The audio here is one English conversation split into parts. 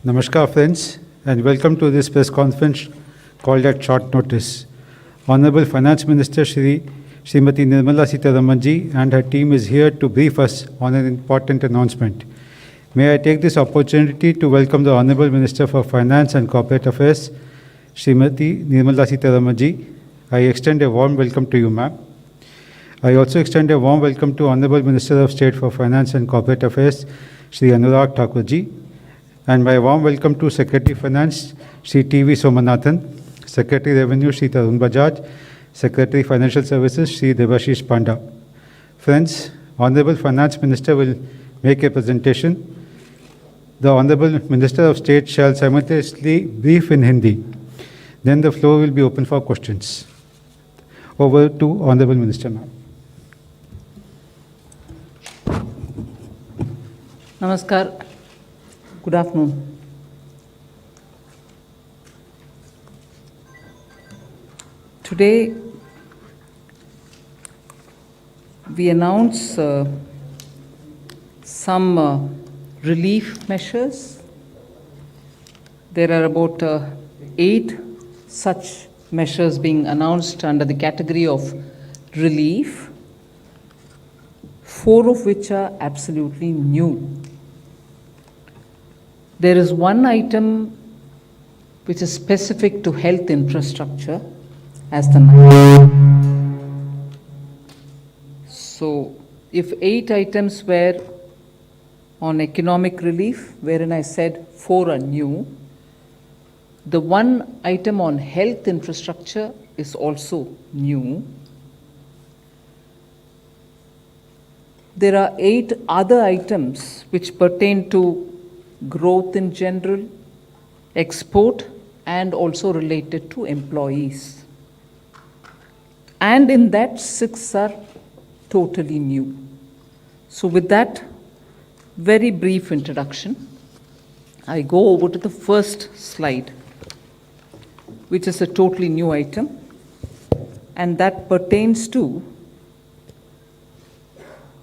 Namaskar, friends, and welcome to this press conference called at short notice. Honorable Finance Minister Srimati Nirmala Sitharamanji and her team is here to brief us on an important announcement. May I take this opportunity to welcome the Honorable Minister for Finance and Corporate Affairs, Srimati Nirmala Sitharamanji. I extend a warm welcome to you, ma'am. I also extend a warm welcome to Honorable Minister of State for Finance and Corporate Affairs, Shri Anurag Thakurji, and my warm welcome to Secretary Finance, Shri T.V. Somanathan, Secretary Revenue, Shri Tarun Bajaj, Secretary Financial Services, Shri Debashish Panda. Friends, Honorable Finance Minister will make a presentation. The Honorable Minister of State shall simultaneously brief in Hindi. Then the floor will be open for questions. Over to Honorable Minister, ma'am. Namaskar. Good afternoon. Today, we announce some relief measures. There are about 8 such measures being announced under the category of relief, 4 of which are absolutely new. There is one item which is specific to health infrastructure as the name. So, if 8 items were on economic relief, wherein I said 4 are new, the one item on health infrastructure is also new. There are 8 other items which pertain to growth in general, export, and also related to employees. And in that, 6 are totally new. So with that very brief introduction, I go over to the first slide, which is a totally new item, and that pertains to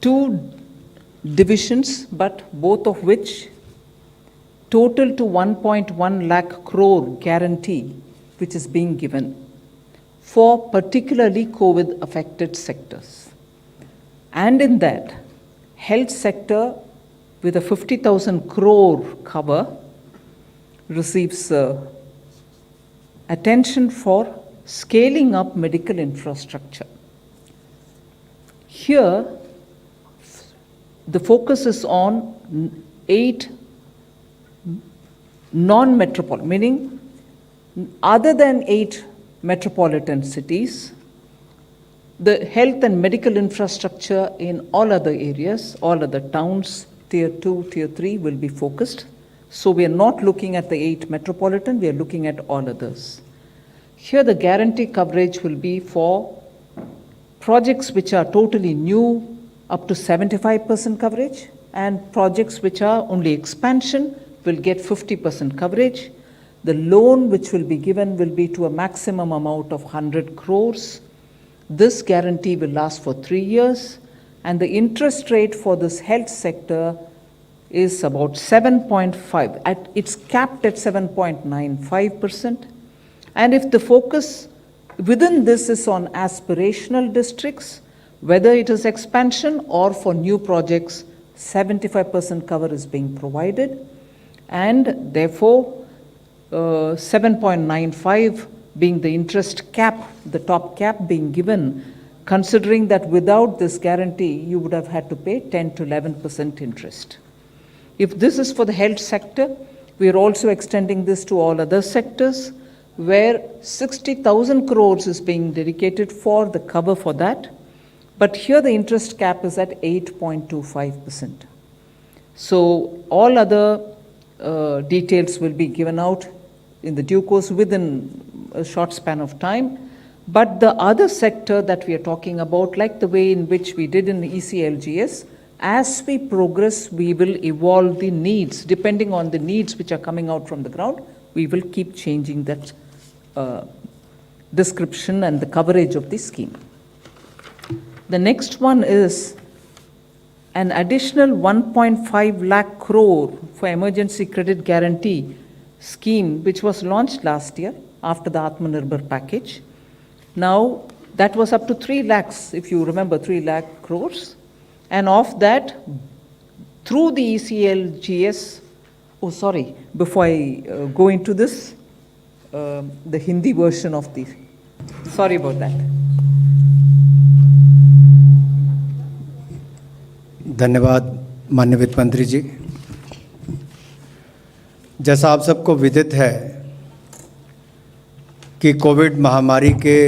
2 divisions, but both of which total to 1.1 lakh crore guarantee which is being given for particularly COVID affected sectors. And in that, health sector with a 50,000 crore cover receives attention for scaling up medical infrastructure. Here, the focus is on 8 non-metropolitan, meaning other than 8 metropolitan cities, the health and medical infrastructure in all other areas, all other towns, tier 2, tier 3 will be focused. So we are not looking at the 8 metropolitan, we are looking at all others. Here the guarantee coverage will be for projects which are totally new, up to 75% coverage, and projects which are only expansion will get 50% coverage. The loan which will be given will be to a maximum amount of 100 crores. This guarantee will last for 3 years, and the interest rate for this health sector is about 7.5. It's capped at 7.95%. And if the focus within this is on aspirational districts, whether it is expansion or for new projects, 75% cover is being provided. And therefore, 7.95 being the interest cap, the top cap being given, considering that without this guarantee, you would have had to pay 10 to 11% interest. If this is for the health sector, we are also extending this to all other sectors, where 60,000 crores is being dedicated for the cover for that. But here the interest cap is at 8.25%. So all other details will be given out in the due course within a short span of time. But the other sector that we are talking about, like the way in which we did in the ECLGS, as we progress, we will evolve the needs. Depending on the needs which are coming out from the ground, we will keep changing that description and the coverage of the scheme. The next one is an additional 1.5 lakh crore for emergency credit guarantee scheme, which was launched last year after the Atmanirbhar package. Now, that was up to 3 lakhs, if you remember, 3 lakh crores. And of that, through the ECLGS, oh, sorry, before I go into this, the Hindi version of the, sorry about that. धन्यवाद माननीय वित्त मंत्री जी। जैसा आप सबको विदित है कि कोविड महामारी के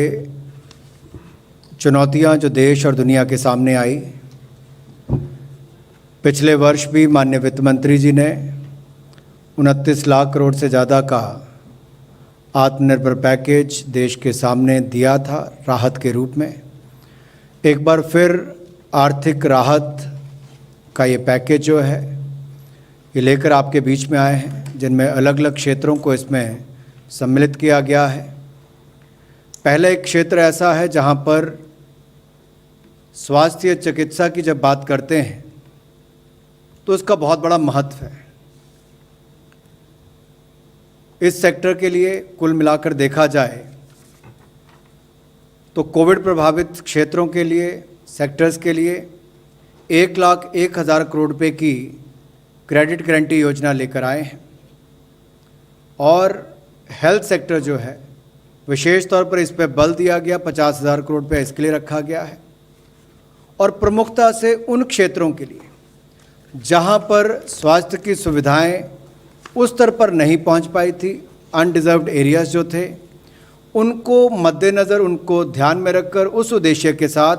चुनौतियां जो देश और दुनिया के सामने आई, पिछले वर्ष भी माननीय वित्त मंत्री जी ने 29 लाख करोड़ से ज़्यादा का आत्मनिर्भर पैकेज देश के सामने दिया था राहत के रूप में। एक बार फिर आर्थिक राहत का ये पैकेज जो है ये लेकर आपके बीच में आए हैं, जिनमें अलग अलग क्षेत्रों को इसमें सम्मिलित किया गया है। पहले एक क्षेत्र ऐसा है जहां पर स्वास्थ्य चिकित्सा की जब बात करते हैं तो उसका बहुत बड़ा महत्व है। इस सेक्टर के लिए कुल मिलाकर देखा जाए तो कोविड प्रभावित क्षेत्रों के लिए, सेक्टर्स के लिए 1,01,000 करोड़ रुपए की क्रेडिट गारंटी योजना लेकर आए हैं। और हेल्थ सेक्टर जो है विशेष तौर पर इस पर बल दिया गया, 50,000 करोड़ रुपये इसके लिए रखा गया है। और प्रमुखता से उन क्षेत्रों के लिए जहां पर स्वास्थ्य की सुविधाएं उस स्तर पर नहीं पहुंच पाई थी, अनडिजर्व्ड एरियाज जो थे, उनको मद्देनज़र, उनको ध्यान में रखकर उस उद्देश्य के साथ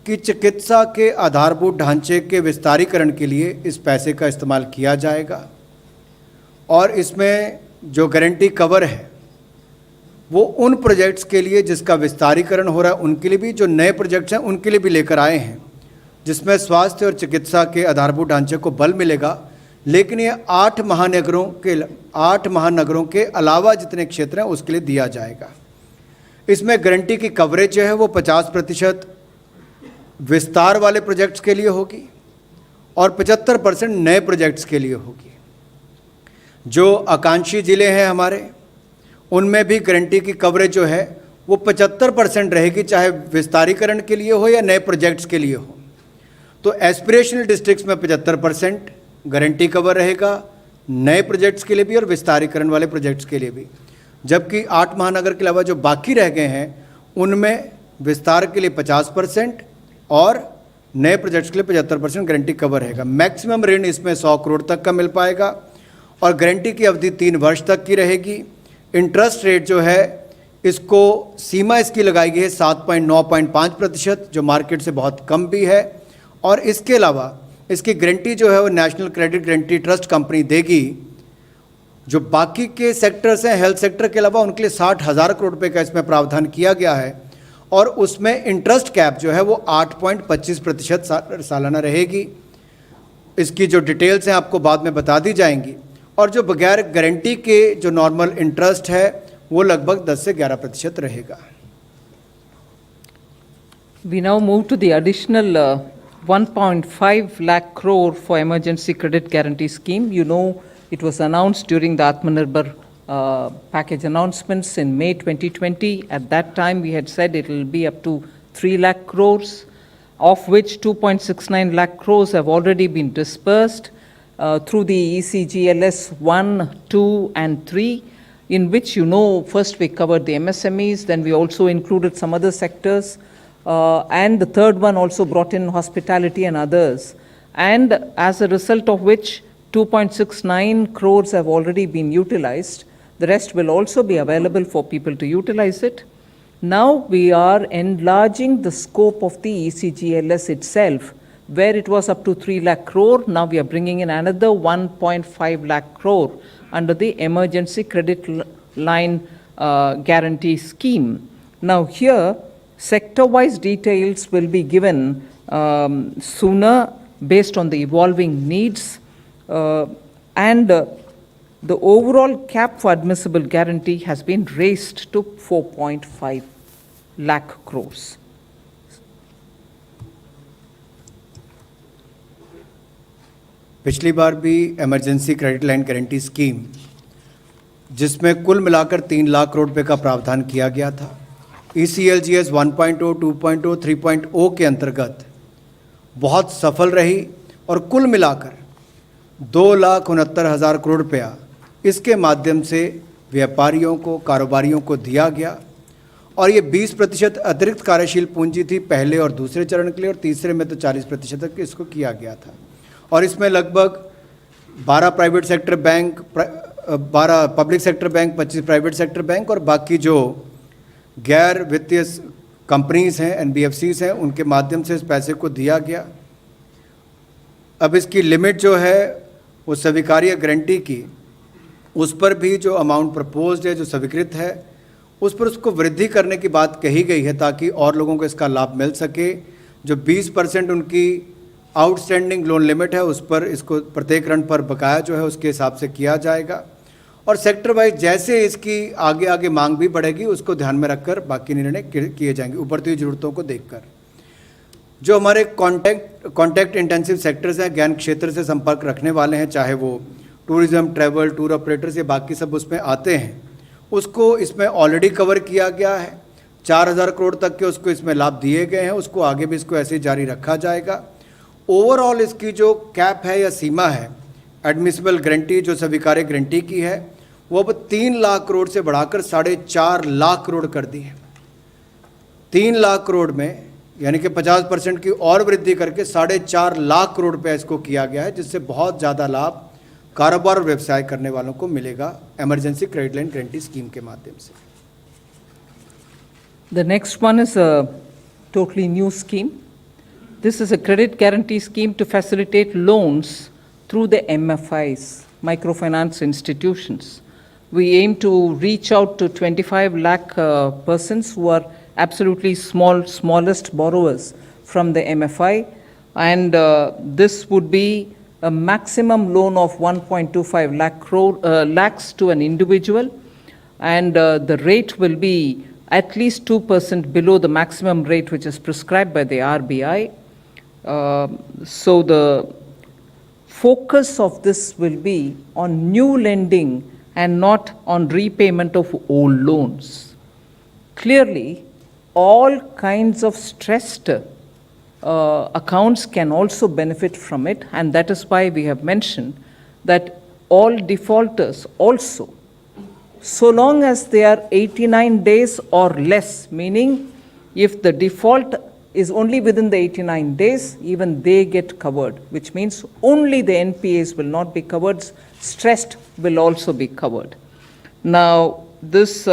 कि चिकित्सा के आधारभूत ढांचे के विस्तारीकरण के लिए इस पैसे का इस्तेमाल किया जाएगा। और इसमें जो गारंटी कवर है वो उन प्रोजेक्ट्स के लिए जिसका विस्तारीकरण हो रहा है उनके लिए भी, जो नए प्रोजेक्ट्स हैं उनके लिए भी लेकर आए हैं, जिसमें स्वास्थ्य और चिकित्सा के आधारभूत ढांचे को बल मिलेगा। लेकिन ये 8 महानगरों के अलावा जितने क्षेत्र हैं उसके लिए दिया जाएगा। इसमें गारंटी की कवरेज जो है वो 50% विस्तार वाले प्रोजेक्ट्स के लिए होगी और 75% नए प्रोजेक्ट्स के लिए होगी। जो आकांक्षी ज़िले हैं हमारे, उनमें भी गारंटी की कवरेज जो है वो 75% रहेगी, चाहे विस्तारीकरण के लिए हो या नए प्रोजेक्ट्स के लिए हो। तो एस्पिरेशनल डिस्ट्रिक्ट्स में 75% गारंटी कवर रहेगा, नए प्रोजेक्ट्स के लिए भी और विस्तारीकरण वाले प्रोजेक्ट्स के लिए भी। जबकि 8 महानगर के अलावा जो बाकी रह गए हैं उनमें विस्तार के लिए 50% और नए प्रोजेक्ट्स के लिए 75% गारंटी कवर रहेगा। मैक्सिमम ऋण इसमें 100 करोड़ तक का मिल पाएगा और गारंटी की अवधि 3 वर्ष तक की रहेगी। इंटरेस्ट रेट जो है इसको सीमा इसकी लगाई गई है 7.95%, जो मार्केट से बहुत कम भी है। और इसके अलावा इसकी गारंटी जो है वो national credit guarantee trust company देगी। जो बाकी के सेक्टर्स हैं हेल्थ सेक्टर के अलावा, उनके लिए 60,000 करोड़ रुपए का इसमें प्रावधान किया गया है और उसमें इंटरेस्ट कैप जो है वो 8.25% सालाना रहेगी। इसकी जो डिटेल्स हैं आपको बाद में बता दी जाएंगी। और जो बगैर गारंटी के जो नॉर्मल इंटरेस्ट है वो लगभग 10 से 11% रहेगा। We now move to the additional 1.5 lakh crore for emergency credit guarantee scheme. You know, it was announced during the Atmanirbhar package announcements in May 2020. At that time, we had said it will be up to 3 lakh crores, of which 2.69 lakh crores have already been dispersed through the ECGLS 1, 2, and 3, in which, you know, first we covered the MSMEs, then we also included some other sectors. And the third one also brought in hospitality and others. And as a result of which 2.69 crores have already been utilized. The rest will also be available for people to utilize it. Now we are enlarging the scope of the ECGLS itself, where it was up to 3 lakh crore. Now we are bringing in another 1.5 lakh crore under the emergency credit line guarantee scheme. Now here, sector-wise details will be given sooner based on the evolving needs, and the overall cap for admissible guarantee has been raised to 4.5 lakh crores. पिछली बार भी emergency credit line guarantee scheme, जिसमें कुल मिलाकर 3 लाख करोड़ रुपए का प्रावधान किया गया था, ECLGS 1.0, 2.0, 3.0 के अंतर्गत बहुत सफल रही और कुल मिलाकर 2,69,000 करोड़ रुपया इसके माध्यम से व्यापारियों को, कारोबारियों को दिया गया। और ये 20% अतिरिक्त कार्यशील पूंजी थी पहले और दूसरे चरण के लिए, और तीसरे में तो 40% तक इसको किया गया था। और इसमें लगभग 12 private sector bank, 12 public sector bank, 25 private sector bank और बाकी जो गैर वित्तीय कंपनीज हैं, NBFCs हैं, उनके माध्यम से इस पैसे को दिया गया। अब इसकी लिमिट जो है वो स्वीकार्य गारंटी की, उस पर भी जो अमाउंट प्रपोज्ड है, जो स्वीकृत है, उस पर उसको वृद्धि करने की बात कही गई है ताकि और लोगों को इसका लाभ मिल सके। जो 20% उनकी आउटस्टैंडिंग लोन लिमिट है, उस पर इसको प्रत्येक ऋण पर बकाया जो है उसके हिसाब से किया जाएगा। और सेक्टर वाइज जैसे इसकी आगे आगे मांग भी बढ़ेगी, उसको ध्यान में रखकर बाकी निर्णय किए जाएंगे उभरती हुई ज़रूरतों को देखकर। जो हमारे कॉन्टैक्ट इंटेंसिव सेक्टर्स हैं, ज्ञान क्षेत्र से संपर्क रखने वाले हैं, चाहे वो टूरिज्म, ट्रैवल, टूर ऑपरेटर्स, ये बाकी सब उसमें आते हैं, उसको इसमें ऑलरेडी कवर किया गया है। 4,000 करोड़ तक के उसको इसमें लाभ दिए गए हैं, उसको आगे भी इसको ऐसे ही जारी रखा जाएगा। ओवरऑल इसकी जो कैप है या सीमा है एडमिसिबल गारंटी, जो स्वीकार्य गारंटी की है, वो अब 3 लाख करोड़ से बढ़ाकर 4.5 लाख करोड़ कर दी है। 3 लाख करोड़ में यानी कि 50% की और वृद्धि करके 4.5 लाख करोड़ रुपया इसको किया गया है, जिससे बहुत ज़्यादा लाभ कारोबार और व्यवसाय करने वालों को मिलेगा emergency credit line guarantee scheme के माध्यम से। The next one is a totally new scheme. This is a credit guarantee scheme to facilitate loans through the MFIs, microfinance institutions. We aim to reach out to 25 lakh persons who are absolutely smallest borrowers from the MFI, and this would be a maximum loan of 1.25 lakhs to an individual, and the rate will be at least 2% below the maximum rate which is prescribed by the RBI. So the focus of this will be on new lending and not on repayment of old loans. Clearly, all kinds of stressed accounts can also benefit from it, and that is why we have mentioned that all defaulters also, so long as they are 89 days or less, meaning if the default is only within the 89 days, even they get covered, which means only the NPAs will not be covered, stressed will also be covered. Now, this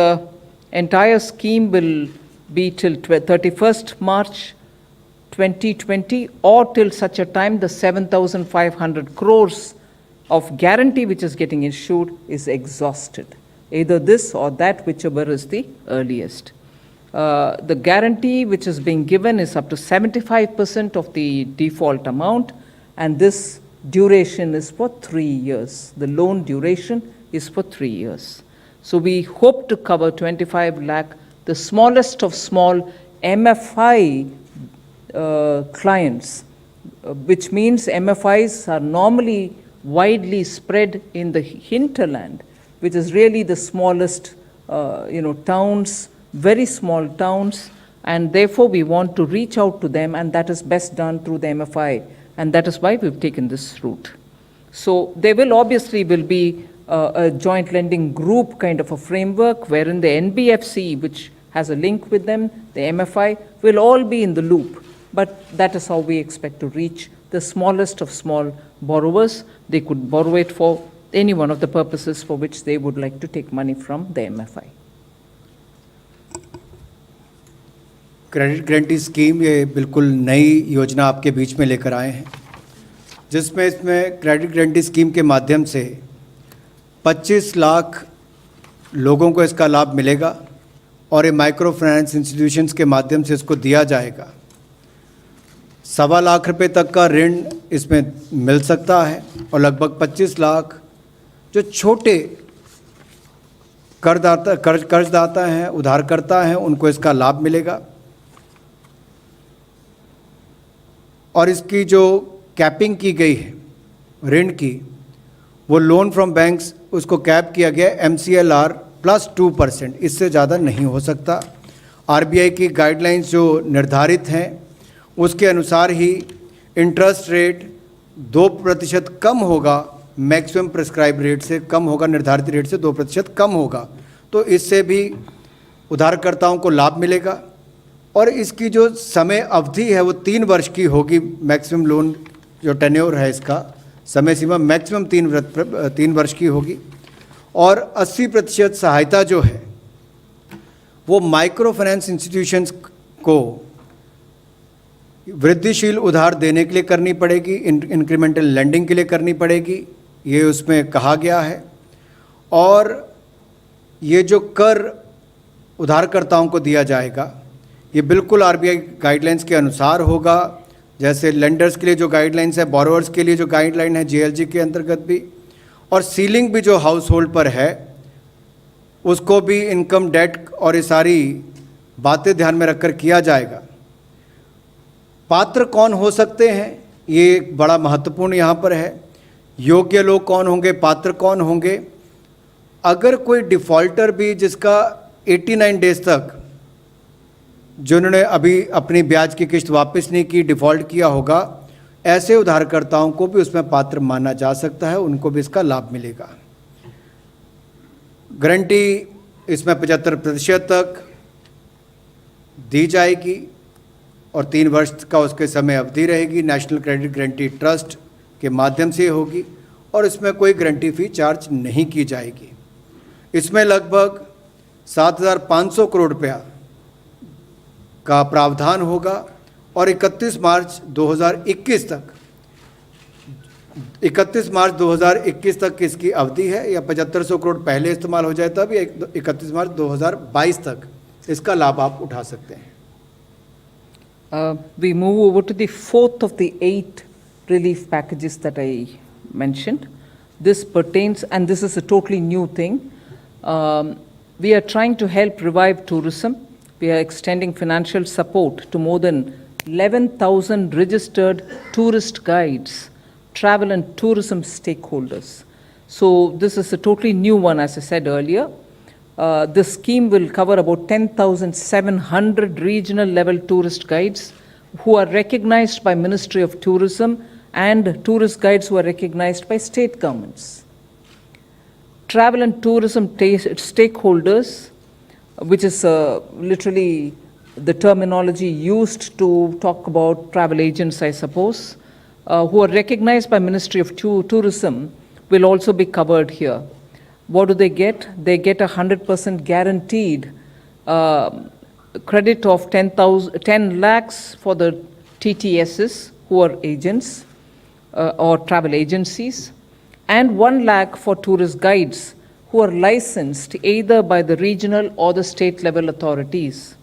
entire scheme will be till 31st March 2020, or till such a time the 7,500 crores of guarantee which is getting issued is exhausted. Either this or that, whichever is the earliest. The guarantee which is being given is up to 75% of the default amount, and this duration is for 3 years. The loan duration is for 3 years. So we hope to cover 25 lakh, the smallest of small MFI clients, which means MFIs are normally widely spread in the hinterland, which is really the smallest, towns, very small towns, and therefore we want to reach out to them, and that is best done through the MFI, and that is why we've taken this route. So there will obviously be a joint lending group kind of a framework wherein the NBFC, which has a link with them, the MFI, will all be in the loop. But that is how we expect to reach the smallest of small borrowers. They could borrow it for any one of the purposes for which they would like to take money from the MFI. Credit guarantee scheme ये बिल्कुल नई योजना आपके बीच में लेकर आए हैं, जिसमें इसमें क्रेडिट गारंटी स्कीम के माध्यम से 25 लाख लोगों को इसका लाभ मिलेगा, और ये माइक्रो फाइनेंस इंस्टीट्यूशंस के माध्यम से इसको दिया जाएगा। 1.25 लाख रुपए तक का ऋण इसमें मिल सकता है, और लगभग 25 लाख जो छोटे कर्जदाता हैं, उधारकर्ता हैं, उनको इसका लाभ मिलेगा। और इसकी जो कैपिंग की गई है ऋण की, वो लोन फ्रॉम बैंक्स उसको कैप किया गया MCLR प्लस 2%, इससे ज़्यादा नहीं हो सकता। RBI की गाइडलाइंस जो निर्धारित हैं उसके अनुसार ही इंटरेस्ट रेट 2% कम होगा, मैक्सिमम प्रिस्क्राइब रेट से कम होगा, निर्धारित रेट से 2% कम होगा, तो इससे भी उधारकर्ताओं को लाभ मिलेगा। और इसकी जो समय अवधि है वो 3 वर्ष की होगी। मैक्सिमम लोन जो टेन्योर है इसका समय सीमा मैक्सिमम 3 वर्ष की होगी। और 80% सहायता जो है वो माइक्रो फाइनेंस इंस्टीट्यूशंस को वृद्धिशील उधार देने के लिए करनी पड़ेगी, इंक्रीमेंटल लेंडिंग के लिए करनी पड़ेगी, ये उसमें कहा गया है। और ये जो कर उधारकर्ताओं को दिया जाएगा ये बिल्कुल RBI गाइडलाइंस के अनुसार होगा। जैसे लेंडर्स के लिए जो गाइडलाइंस है, बोरोवर्स के लिए जो गाइडलाइन है JLG के अंतर्गत भी, और सीलिंग भी जो हाउस होल्ड पर है उसको भी इनकम, डेट और ये सारी बातें ध्यान में रखकर किया जाएगा। पात्र कौन हो सकते हैं, ये एक बड़ा महत्वपूर्ण यहाँ पर है। योग्य लोग कौन होंगे, पात्र कौन होंगे। अगर कोई डिफ़ॉल्टर भी जिसका 89 डेज तक, जिन्होंने अभी अपनी ब्याज की किस्त वापस नहीं की, डिफ़ॉल्ट किया होगा, ऐसे उधारकर्ताओं को भी उसमें पात्र माना जा सकता है, उनको भी इसका लाभ मिलेगा। गारंटी इसमें 75% तक दी जाएगी और 3 वर्ष का उसके समय अवधि रहेगी। नेशनल क्रेडिट गारंटी ट्रस्ट के माध्यम से होगी और इसमें कोई गारंटी फ़ी चार्ज नहीं की जाएगी। इसमें लगभग 7,500 करोड़ रुपया का प्रावधान होगा और 31 मार्च 2021 तक इसकी अवधि है, या 7500 करोड़ पहले इस्तेमाल हो जाए तब, या 31 मार्च 2022 तक इसका लाभ आप उठा सकते हैं। We move over to the fourth of the 8 relief packages that I mentioned. This pertains, and this is a totally new thing. We are trying to help revive tourism. We are extending financial support to more than 11,000 registered tourist guides, travel and tourism stakeholders. So this is a totally new one, as I said earlier. This scheme will cover about 10,700 regional level tourist guides who are recognized by Ministry of Tourism and tourist guides who are recognized by state governments. Travel and tourism stakeholders, which is literally the terminology used to talk about travel agents, I suppose, who are recognized by Ministry of Tourism, will also be covered here. What do they get? They get 100% guaranteed credit of 10 lakhs for the TTSs who are agents or travel agencies, and 1 lakh for tourist guides who are licensed either by the regional or the state level authorities.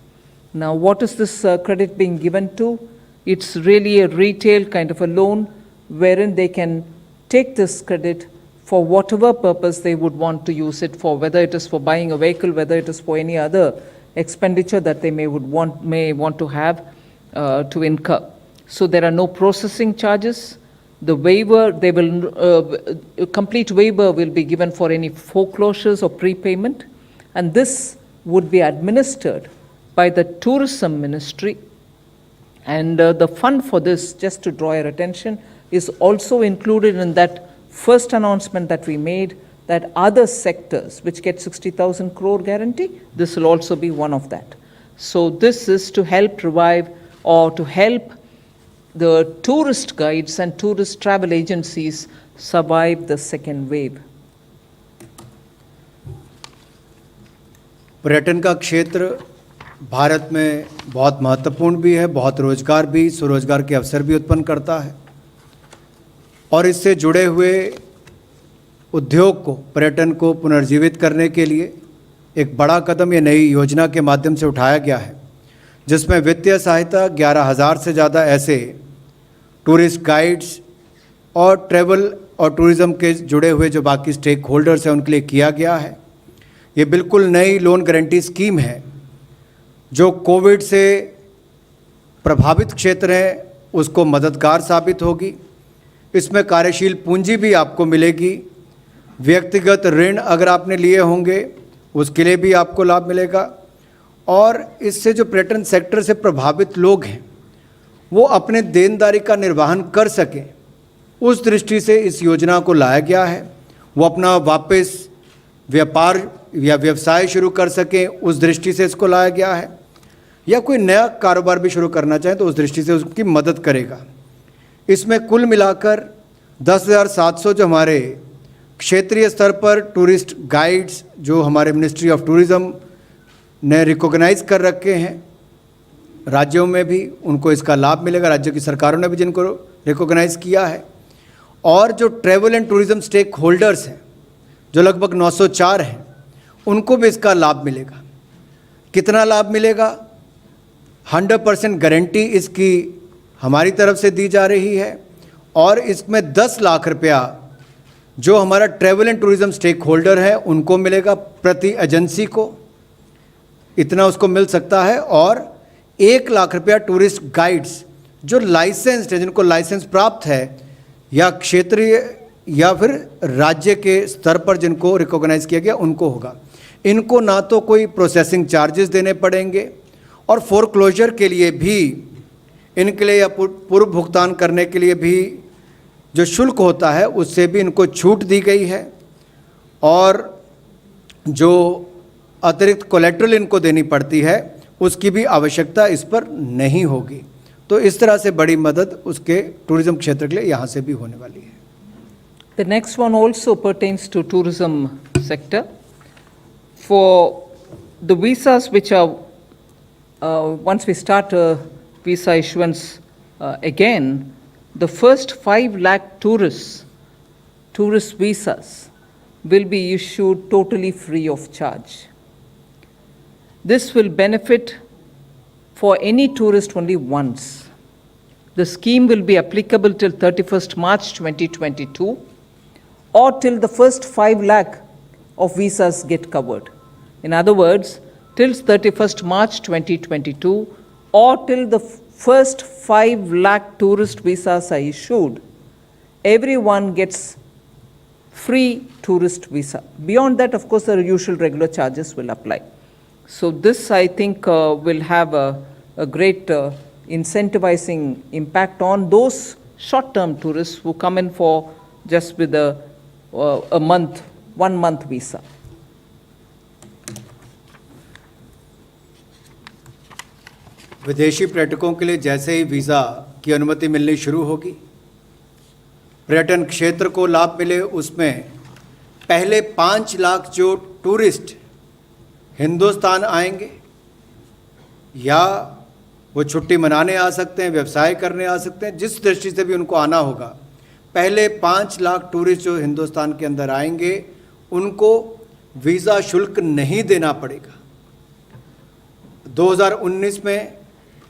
Now, what is this credit being given to? It's really a retail kind of a loan wherein they can take this credit for whatever purpose they would want to use it for, whether it is for buying a vehicle, whether it is for any other expenditure that they may want to have to incur. So there are no processing charges. The waiver, they will complete waiver will be given for any foreclosures or prepayment, and this would be administered by the Tourism Ministry. And the fund for this, just to draw your attention, is also included in that first announcement that we made, that other sectors which get 60,000 crore guarantee, this will also be one of that. So this is to help revive or to help the tourist guides and tourist travel agencies survive the second wave. पर्यटन का क्षेत्र भारत में बहुत महत्वपूर्ण भी है, बहुत रोजगार भी, स्वरोजगार के अवसर भी उत्पन्न करता है, और इससे जुड़े हुए उद्योग को, पर्यटन को पुनर्जीवित करने के लिए एक बड़ा कदम ये नई योजना के माध्यम से उठाया गया है, जिसमें वित्तीय सहायता 11,000 से ज़्यादा ऐसे टूरिस्ट गाइड्स और ट्रैवल और टूरिज़्म के जुड़े हुए जो बाकी स्टेक होल्डर्स हैं उनके लिए किया गया है। ये बिल्कुल नई लोन गारंटी स्कीम है जो कोविड से प्रभावित क्षेत्र हैं उसको मददगार साबित होगी। इसमें कार्यशील पूंजी भी आपको मिलेगी। व्यक्तिगत ऋण अगर आपने लिए होंगे उसके लिए भी आपको लाभ मिलेगा। और इससे जो पर्यटन सेक्टर से प्रभावित लोग हैं वो अपने देनदारी का निर्वहन कर सकें, उस दृष्टि से इस योजना को लाया गया है। वो अपना वापस व्यापार या व्यवसाय शुरू कर सकें, उस दृष्टि से इसको लाया गया है। या कोई नया कारोबार भी शुरू करना चाहें तो उस दृष्टि से उसकी मदद करेगा। इसमें कुल मिलाकर 10,700 जो हमारे क्षेत्रीय स्तर पर टूरिस्ट गाइड्स जो हमारे मिनिस्ट्री ऑफ टूरिज़्म ने रिकॉग्नाइज कर रखे हैं, राज्यों में भी उनको इसका लाभ मिलेगा, राज्य की सरकारों ने भी जिनको रिकॉग्नाइज किया है। और जो travel and tourism stakeholders हैं जो लगभग 904 हैं, उनको भी इसका लाभ मिलेगा। कितना लाभ मिलेगा? 100% गारंटी इसकी हमारी तरफ से दी जा रही है। और इसमें 10 लाख रुपया जो हमारा travel and tourism stakeholder है उनको मिलेगा, प्रति एजेंसी को इतना उसको मिल सकता है। और 1 लाख रुपया टूरिस्ट गाइड्स जो लाइसेंस्ड है, जिनको लाइसेंस प्राप्त है या क्षेत्रीय या फिर राज्य के स्तर पर जिनको रिकॉग्नाइज किया गया उनको होगा। इनको ना तो कोई प्रोसेसिंग चार्जेस देने पड़ेंगे और फोरक्लोजर के लिए भी इनके लिए या पूर्व भुगतान करने के लिए भी जो शुल्क होता है उससे भी इनको छूट दी गई है। और जो अतिरिक्त कोलेट्रल इनको देनी पड़ती है उसकी भी आवश्यकता इस पर नहीं होगी। तो इस तरह से बड़ी मदद उसके टूरिज्म क्षेत्र के लिए यहाँ से भी होने वाली है। The next one also pertains to tourism sector. For the visas which are, once we start visa issuance again, the first 5 lakh tourist visas will be issued totally free of charge. This will benefit for any tourist only once. The scheme will be applicable till 31st March 2022 or till the first 5 lakh of visas get covered. In other words, till 31st March 2022 or till the first 5 lakh tourist visas are issued, everyone gets free tourist visa. Beyond that, of course, the usual regular charges will apply. So this, I think, will have a great incentivizing impact on those short-term tourists who come in for just with a 1 month visa. विदेशी पर्यटकों के लिए जैसे ही visa की अनुमति मिलनी शुरू होगी, पर्यटन क्षेत्र को लाभ मिले, उसमें पहले 5 लाख जो टूरिस्ट हिंदुस्तान आएंगे या वो छुट्टी मनाने आ सकते हैं, व्यवसाय करने आ सकते हैं, जिस दृष्टि से भी उनको आना होगा, पहले 5 लाख टूरिस्ट जो हिंदुस्तान के अंदर आएंगे उनको वीज़ा शुल्क नहीं देना पड़ेगा। 2019 में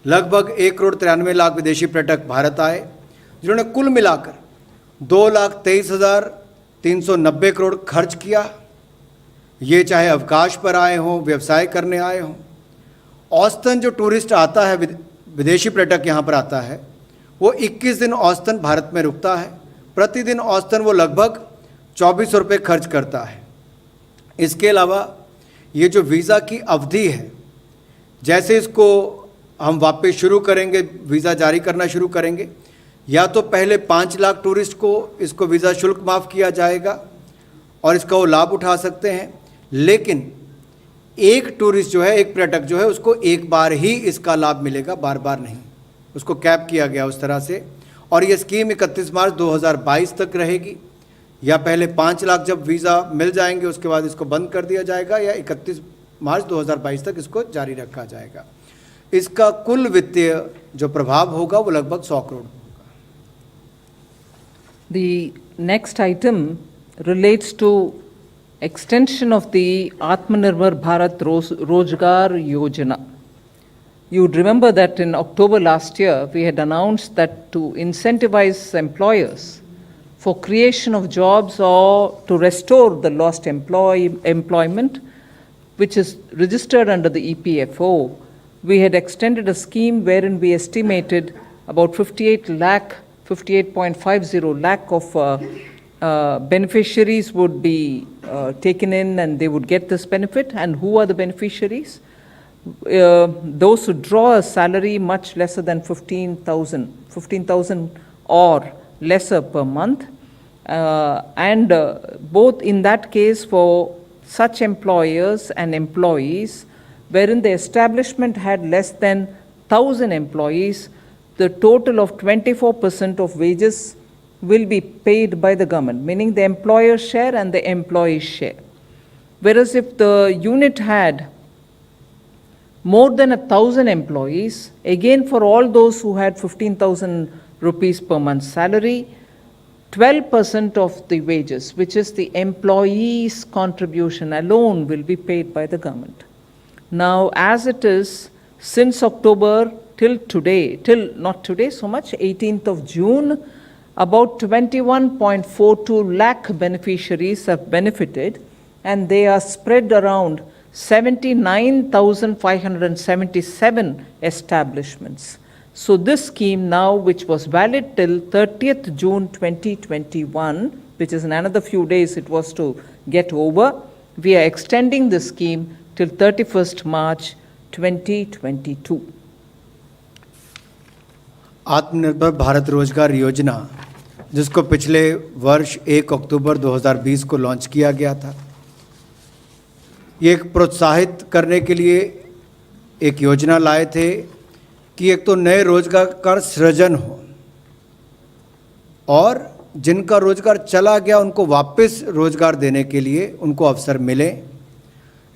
लगभग 1,93,00,000 विदेशी पर्यटक भारत आए, जिन्होंने कुल मिलाकर 2,23,390 करोड़ खर्च किया। ये चाहे अवकाश पर आए हों, व्यवसाय करने आए हों। औसतन जो टूरिस्ट आता है, विदेशी पर्यटक यहाँ पर आता है, वो 21 दिन औसतन भारत में रुकता है। प्रतिदिन औसतन वो लगभग 2400 रुपये खर्च करता है। इसके अलावा ये जो वीज़ा की अवधि है, जैसे इसको हम वापस शुरू करेंगे, वीज़ा जारी करना शुरू करेंगे, या तो पहले 5 लाख टूरिस्ट को इसको वीज़ा शुल्क माफ़ किया जाएगा और इसका वो लाभ उठा सकते हैं। लेकिन एक टूरिस्ट जो है, एक पर्यटक जो है, उसको एक बार ही इसका लाभ मिलेगा, बार बार नहीं। उसको कैप किया गया उस तरह से। और ये स्कीम 31 मार्च 2022 तक रहेगी, या पहले 5 लाख जब वीज़ा मिल जाएंगे उसके बाद इसको बंद कर दिया जाएगा, या 31 मार्च 2022 तक इसको जारी रखा जाएगा। इसका कुल वित्तीय जो प्रभाव होगा वो लगभग 100 करोड़ होगा। The next item relates to extension of the Atmanirbhar Bharat Rozgar Yojana. You would remember that in October last year, we had announced that to incentivize employers for creation of jobs or to restore the lost employment, which is registered under the EPFO, we had extended a scheme wherein we estimated about 58 lakh 58.50 lakh of beneficiaries would be taken in and they would get this benefit. And who are the beneficiaries? Those who draw a salary much lesser than 15,000 or lesser per month. Both in that case for such employers and employees, wherein the establishment had less than 1,000 employees, the total of 24% of wages will be paid by the government, meaning the employer share and the employee share. Whereas if the unit had more than 1,000 employees, again for all those who had 15,000 rupees per month salary, 12% of the wages, which is the employee's contribution alone, will be paid by the government. Now, as it is, since October till today, till not today so much, 18th of June, about 21.42 lakh beneficiaries have benefited, and they are spread around 79,577 establishments. So this scheme now, which was valid till 30th June 2021, which is in another few days it was to get over, we are extending the scheme till 31st March 2022. आत्मनिर्भर भारत रोजगार योजना, जिसको पिछले वर्ष 1 अक्टूबर 2020 को launch किया गया था, ये एक प्रोत्साहित करने के लिए एक योजना लाए थे कि एक तो नए रोजगार का सृजन हो और जिनका रोजगार चला गया उनको वापस रोजगार देने के लिए उनको अवसर मिले।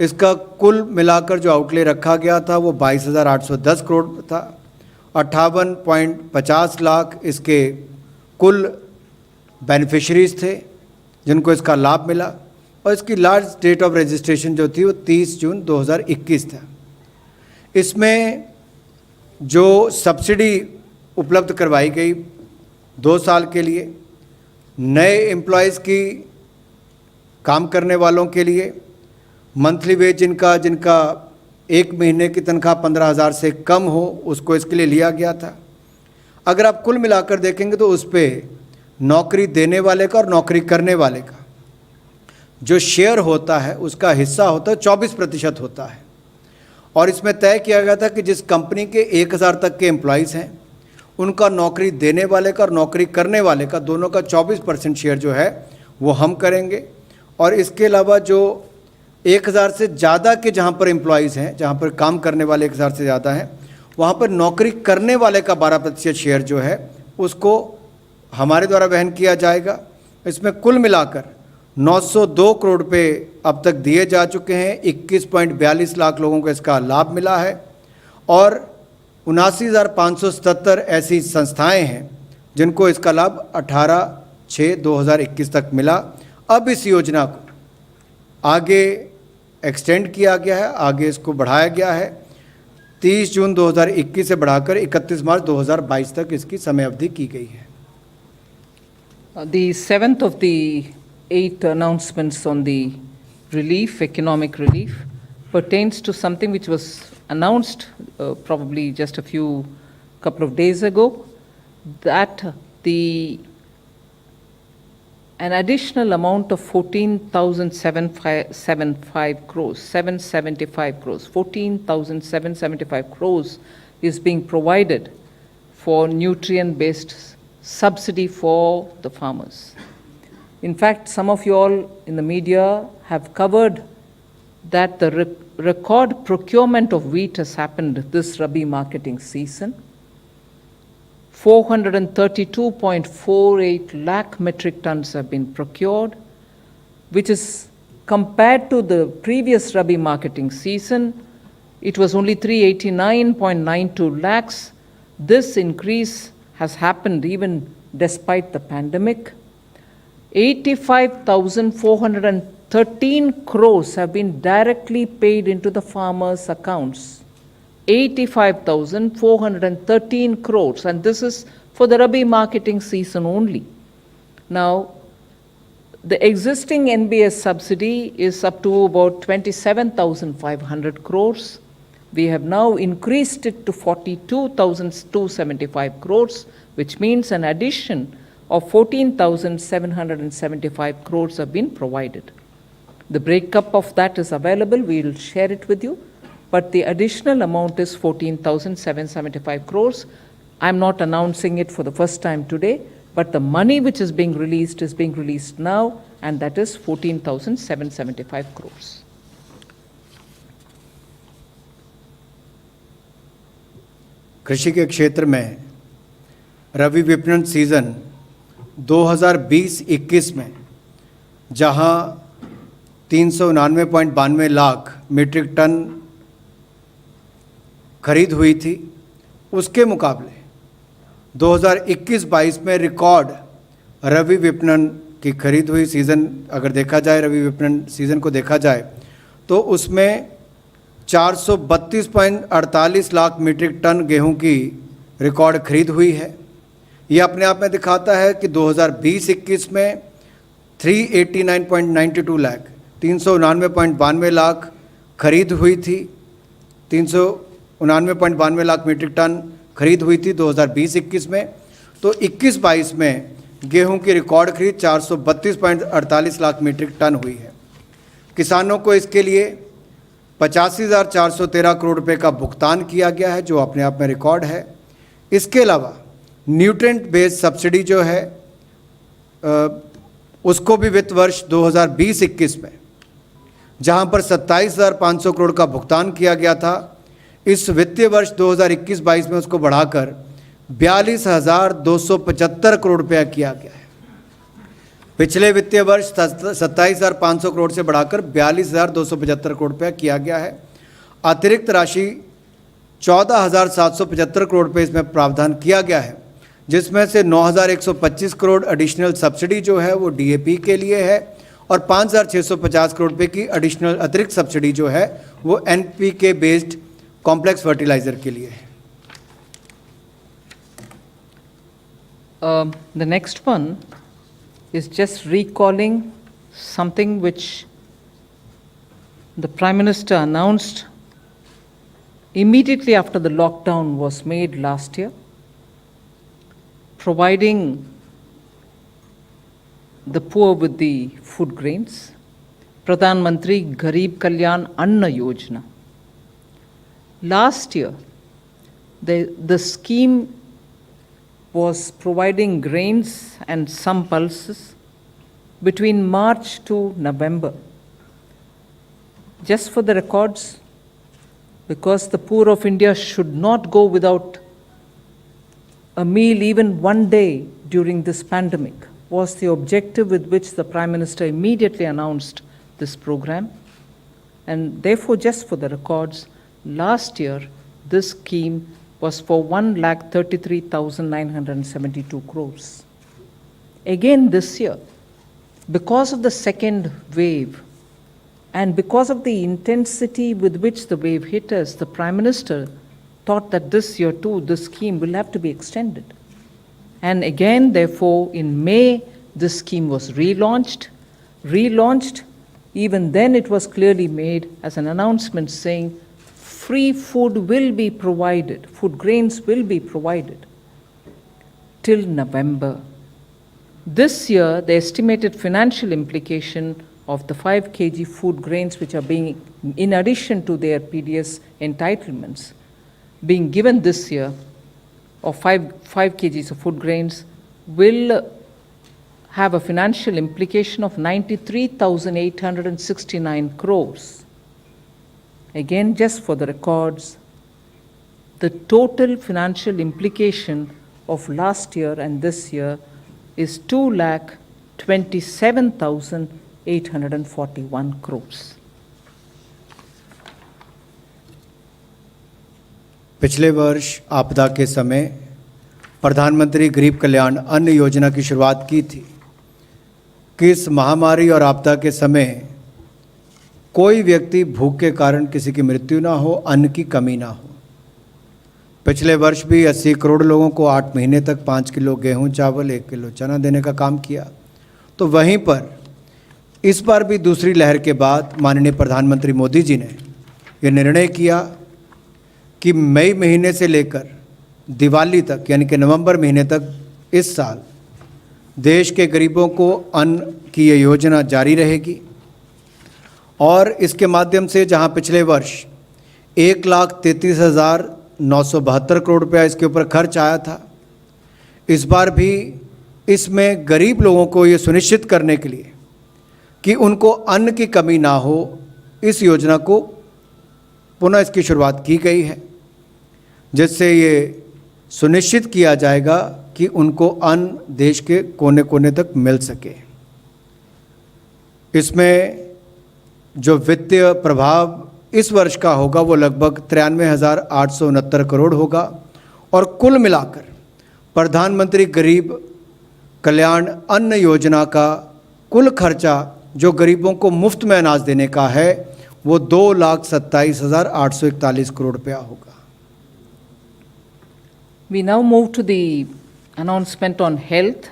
इसका कुल मिलाकर जो आउटले रखा गया था वो 22,810 करोड़ था। 58.50 लाख इसके कुल बेनिफिशरीज थे जिनको इसका लाभ मिला, और इसकी लास्ट डेट ऑफ रजिस्ट्रेशन जो थी वो 30 जून 2021 था। इसमें जो सब्सिडी उपलब्ध करवाई गई 2 साल के लिए नए एम्प्लॉयज़ की, काम करने वालों के लिए, मंथली वेज जिनका 1 महीने की तनख्वाह 15,000 से कम हो उसको इसके लिए लिया गया था। अगर आप कुल मिलाकर देखेंगे तो उस पर नौकरी देने वाले का और नौकरी करने वाले का जो शेयर होता है उसका हिस्सा होता है 24% होता है। और इसमें तय किया गया था कि जिस कंपनी के 1,000 तक के एम्प्लॉयज़ हैं उनका नौकरी देने वाले का और नौकरी करने वाले का दोनों का 24% शेयर जो है वो हम करेंगे। और इसके अलावा जो 1,000 से ज़्यादा के जहाँ पर एम्प्लॉयज़ हैं, जहाँ पर काम करने वाले 1,000 से ज़्यादा हैं, वहाँ पर नौकरी करने वाले का 12% शेयर जो है उसको हमारे द्वारा वहन किया जाएगा। इसमें कुल मिलाकर 902 करोड़ रुपये अब तक दिए जा चुके हैं। 21.42 लाख लोगों को इसका लाभ मिला है और 79,577 ऐसी संस्थाएं हैं जिनको इसका लाभ 18/6/2021 तक मिला। अब इस योजना को आगे एक्सटेंड किया गया है, आगे इसको बढ़ाया गया है। 30 जून 2021 से बढ़ाकर 31 मार्च 2022 तक इसकी समय अवधि की गई है। The 7th of the 8 announcements on the relief, economic relief, pertains to something which was announced probably just a couple of days ago, that an additional amount of 14,775 crores, 775 crores, 14,775 crores is being provided for nutrient-based subsidy for the farmers. In fact, some of you all in the media have covered that the record procurement of wheat has happened this Rabi marketing season. 432.48 lakh metric tons have been procured, which is compared to the previous Rabi marketing season, it was only 389.92 lakhs. This increase has happened even despite the pandemic. 85,413 crores have been directly paid into the farmers' accounts. 85,413 crores, and this is for the Rabi marketing season only. Now, the existing NBS subsidy is up to about 27,500 crores. We have now increased it to 42,275 crores, which means an addition of 14,775 crores have been provided. The breakup of that is available, we will share it with you, but the additional amount is 14,775 crores. I'm not announcing it for the first time today, but the money which is being released now, and that is 14,775 crores. कृषि के क्षेत्र में रबी विपणन season 2020-21 में जहां 399.92 lakh metric ton खरीद हुई थी, उसके मुकाबले 2021-22 में रिकॉर्ड रबी विपणन की खरीद हुई। सीज़न अगर देखा जाए, रबी विपणन सीज़न को देखा जाए तो उसमें 432.48 लाख मीट्रिक टन गेहूं की रिकॉर्ड खरीद हुई है। ये अपने आप में दिखाता है कि 2020-21 में 389.92 लाख 399.92 लाख खरीद हुई थी, 399.92 लाख मीट्रिक टन खरीद हुई थी 2020-21 में। तो 21-22 में गेहूं की रिकॉर्ड खरीद 432.48 लाख मीट्रिक टन हुई है। किसानों को इसके लिए 85,413 करोड़ रुपए का भुगतान किया गया है, जो अपने आप में रिकॉर्ड है। इसके अलावा न्यूट्रेंट बेस्ड सब्सिडी जो है उसको भी वित्त वर्ष 2020-21 में जहां पर 27,500 करोड़ का भुगतान किया गया था, इस वित्तीय वर्ष 2021-22 में उसको बढ़ाकर 42,275 करोड़ रुपया किया गया है। पिछले वित्तीय वर्ष 27,500 करोड़ से बढ़ाकर 42,275 करोड़ रुपया किया गया है। अतिरिक्त राशि 14,775 करोड़ रुपये इसमें प्रावधान किया गया है, जिसमें से 9,125 करोड़ एडिशनल सब्सिडी जो है वो डीएपी के लिए है और 5,650 करोड़ रुपये की एडिशनल अतिरिक्त सब्सिडी जो है वो एनपीके बेस्ड कॉम्प्लेक्स फर्टिलाइजर के लिए है। The next one is just recalling something which the Prime Minister announced immediately after the lockdown was made last year, providing the poor with the food grains, Pradhan Mantri Garib Kalyan Anna Yojana. Last year, the scheme was providing grains and some pulses between March to November. Just for the records, because the poor of India should not go without a meal even one day during this pandemic, was the objective with which the Prime Minister immediately announced this program. And therefore, just for the records, last year this scheme was for 1,33,972 crores. Again this year, because of the second wave and because of the intensity with which the wave hit us, the Prime Minister thought that this year too, this scheme will have to be extended. And again, therefore, in May, this scheme was relaunched. Even then it was clearly made as an announcement saying free food will be provided, food grains will be provided till November. This year, the estimated financial implication of the 5 kg food grains which are being, in addition to their PDS entitlements, being given this year of 5 kgs of food grains will have a financial implication of 93,869 crores. Again, just for the records, the total financial implication of last year and this year is 2,27,841 crores. पिछले वर्ष आपदा के समय प्रधानमंत्री गरीब कल्याण अन्न योजना की शुरुआत की थी कि इस महामारी और आपदा के समय कोई व्यक्ति भूख के कारण किसी की मृत्यु ना हो, अन्न की कमी ना हो। पिछले वर्ष भी 80 करोड़ लोगों को 8 महीने तक 5 किलो गेहूं, चावल, 1 किलो चना देने का काम किया। तो वहीं पर इस बार भी दूसरी लहर के बाद माननीय प्रधानमंत्री मोदी जी ने यह निर्णय किया कि मई महीने से लेकर दिवाली तक यानी कि नवंबर महीने तक इस साल देश के गरीबों को अन्न की ये योजना जारी रहेगी और इसके माध्यम से जहां पिछले वर्ष 1,33,972 करोड़ रुपया इसके ऊपर खर्च आया था, इस बार भी इसमें गरीब लोगों को ये सुनिश्चित करने के लिए कि उनको अन्न की कमी ना हो, इस योजना को पुनः इसकी शुरुआत की गई है, जिससे ये सुनिश्चित किया जाएगा कि उनको अन्न देश के कोने कोने तक मिल सके। इसमें जो वित्तीय प्रभाव इस वर्ष का होगा वो लगभग 93,869 करोड़ होगा और कुल मिलाकर प्रधानमंत्री गरीब कल्याण अन्न योजना का कुल खर्चा जो गरीबों को मुफ्त में अनाज देने का है वो 2,27,841 करोड़ रुपया होगा। We now move to the announcement on health,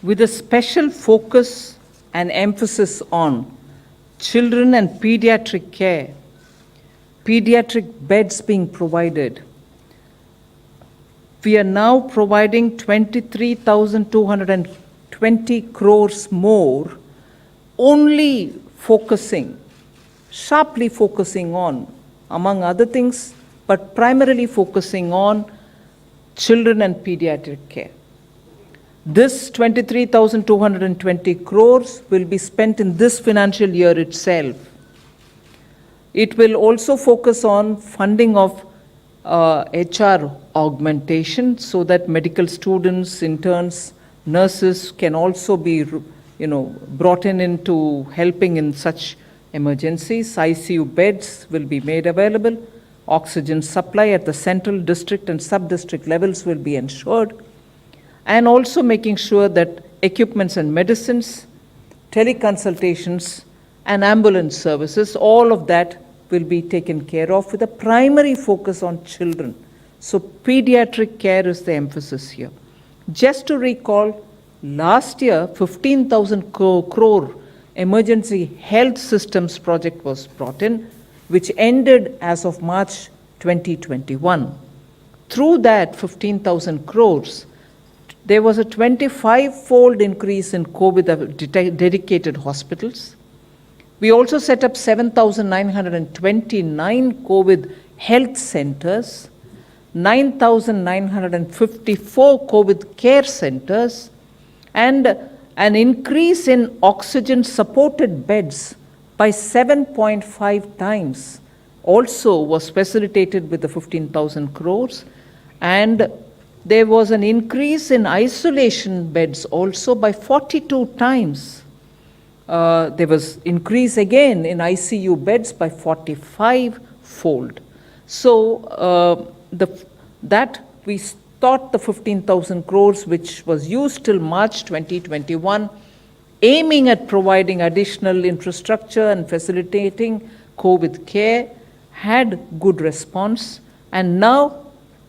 with a special focus and emphasis on children and pediatric care, pediatric beds being provided. We are now providing 23,220 crores more, only focusing, sharply focusing on, among other things, but primarily focusing on children and pediatric care. This 23,220 crores will be spent in this financial year itself. It will also focus on funding of HR augmentation so that medical students, interns, nurses can also be, brought into helping in such emergencies. ICU beds will be made available. Oxygen supply at the central, district, and sub-district levels will be ensured. And also making sure that equipments and medicines, teleconsultations, and ambulance services, all of that will be taken care of with a primary focus on children. So pediatric care is the emphasis here. Just to recall, last year 15,000 crore emergency health systems project was brought in, which ended as of March 2021. Through that 15,000 crores, there was a 25-fold increase in COVID dedicated hospitals. We also set up 7,929 COVID health centers, 9,954 COVID care centers, and an increase in oxygen supported beds by 7.5 times also was facilitated with the 15,000 crores. And there was an increase in isolation beds also by 42 times. There was increase again in ICU beds by 45-fold. So that we thought the 15,000 crores which was used till March 2021, aiming at providing additional infrastructure and facilitating COVID care, had good response. And now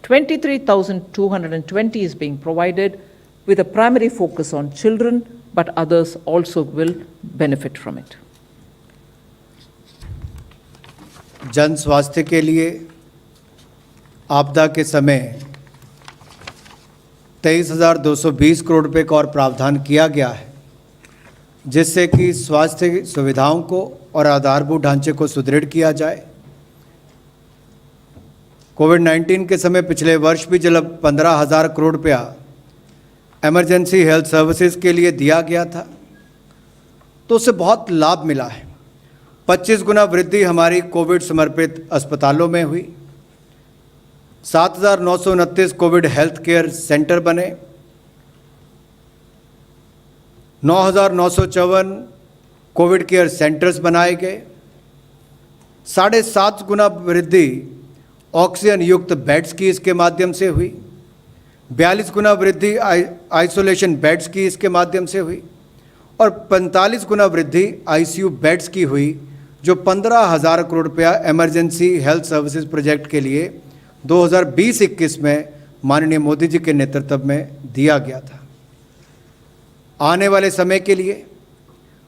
23,220 is being provided with a primary focus on children, but others also will benefit from it. जन स्वास्थ्य के लिए आपदा के समय 23,220 करोड़ रुपए का और प्रावधान किया गया है, जिससे कि स्वास्थ्य सुविधाओं को और आधारभूत ढांचे को सुदृढ़ किया जाए। कोविड-19 के समय पिछले वर्ष भी जब 15,000 करोड़ रुपया इमरजेंसी हेल्थ सर्विसेज के लिए दिया गया था तो उससे बहुत लाभ मिला है। 25 गुना वृद्धि हमारी कोविड समर्पित अस्पतालों में हुई, 7,929 कोविड हेल्थ केयर सेंटर बने, 9,954 कोविड केयर सेंटर्स बनाए गए, 7.5 गुना वृद्धि ऑक्सीजन युक्त बेड्स की इसके माध्यम से हुई, 42 गुना वृद्धि आइसोलेशन बेड्स की इसके माध्यम से हुई और 45 गुना वृद्धि आईसीयू बेड्स की हुई, जो 15,000 करोड़ रुपया इमरजेंसी हेल्थ सर्विसेज प्रोजेक्ट के लिए 2020-21 में माननीय मोदी जी के नेतृत्व में दिया गया था। आने वाले समय के लिए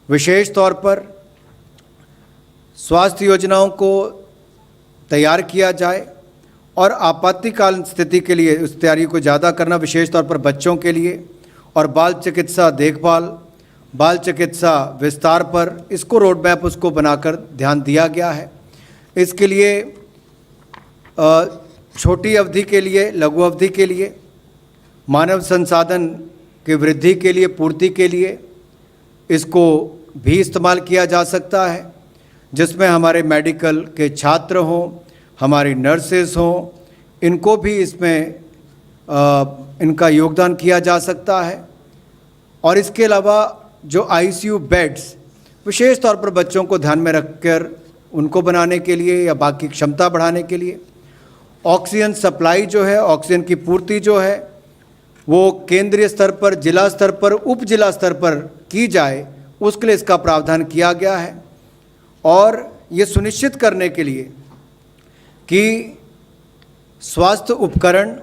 विशेष तौर पर स्वास्थ्य योजनाओं को तैयार किया जाए और आपातकालीन स्थिति के लिए उस तैयारी को ज़्यादा करना, विशेष तौर पर बच्चों के लिए, और बाल चिकित्सा देखभाल, बाल चिकित्सा विस्तार पर इसको रोड मैप उसको बनाकर ध्यान दिया गया है। इसके लिए छोटी अवधि के लिए, लघु अवधि के लिए, मानव संसाधन की वृद्धि के लिए, पूर्ति के लिए इसको भी इस्तेमाल किया जा सकता है, जिसमें हमारे मेडिकल के छात्र हों, हमारी नर्सेस हों, इनको भी इसमें इनका योगदान किया जा सकता है। और इसके अलावा जो आईसीयू बेड्स विशेष तौर पर बच्चों को ध्यान में रखकर उनको बनाने के लिए या बाकी क्षमता बढ़ाने के लिए, ऑक्सीजन सप्लाई जो है, ऑक्सीजन की पूर्ति जो है वो केंद्रीय स्तर पर, जिला स्तर पर, उप जिला स्तर पर की जाए, उसके लिए इसका प्रावधान किया गया है। और ये सुनिश्चित करने के लिए कि स्वास्थ्य उपकरण,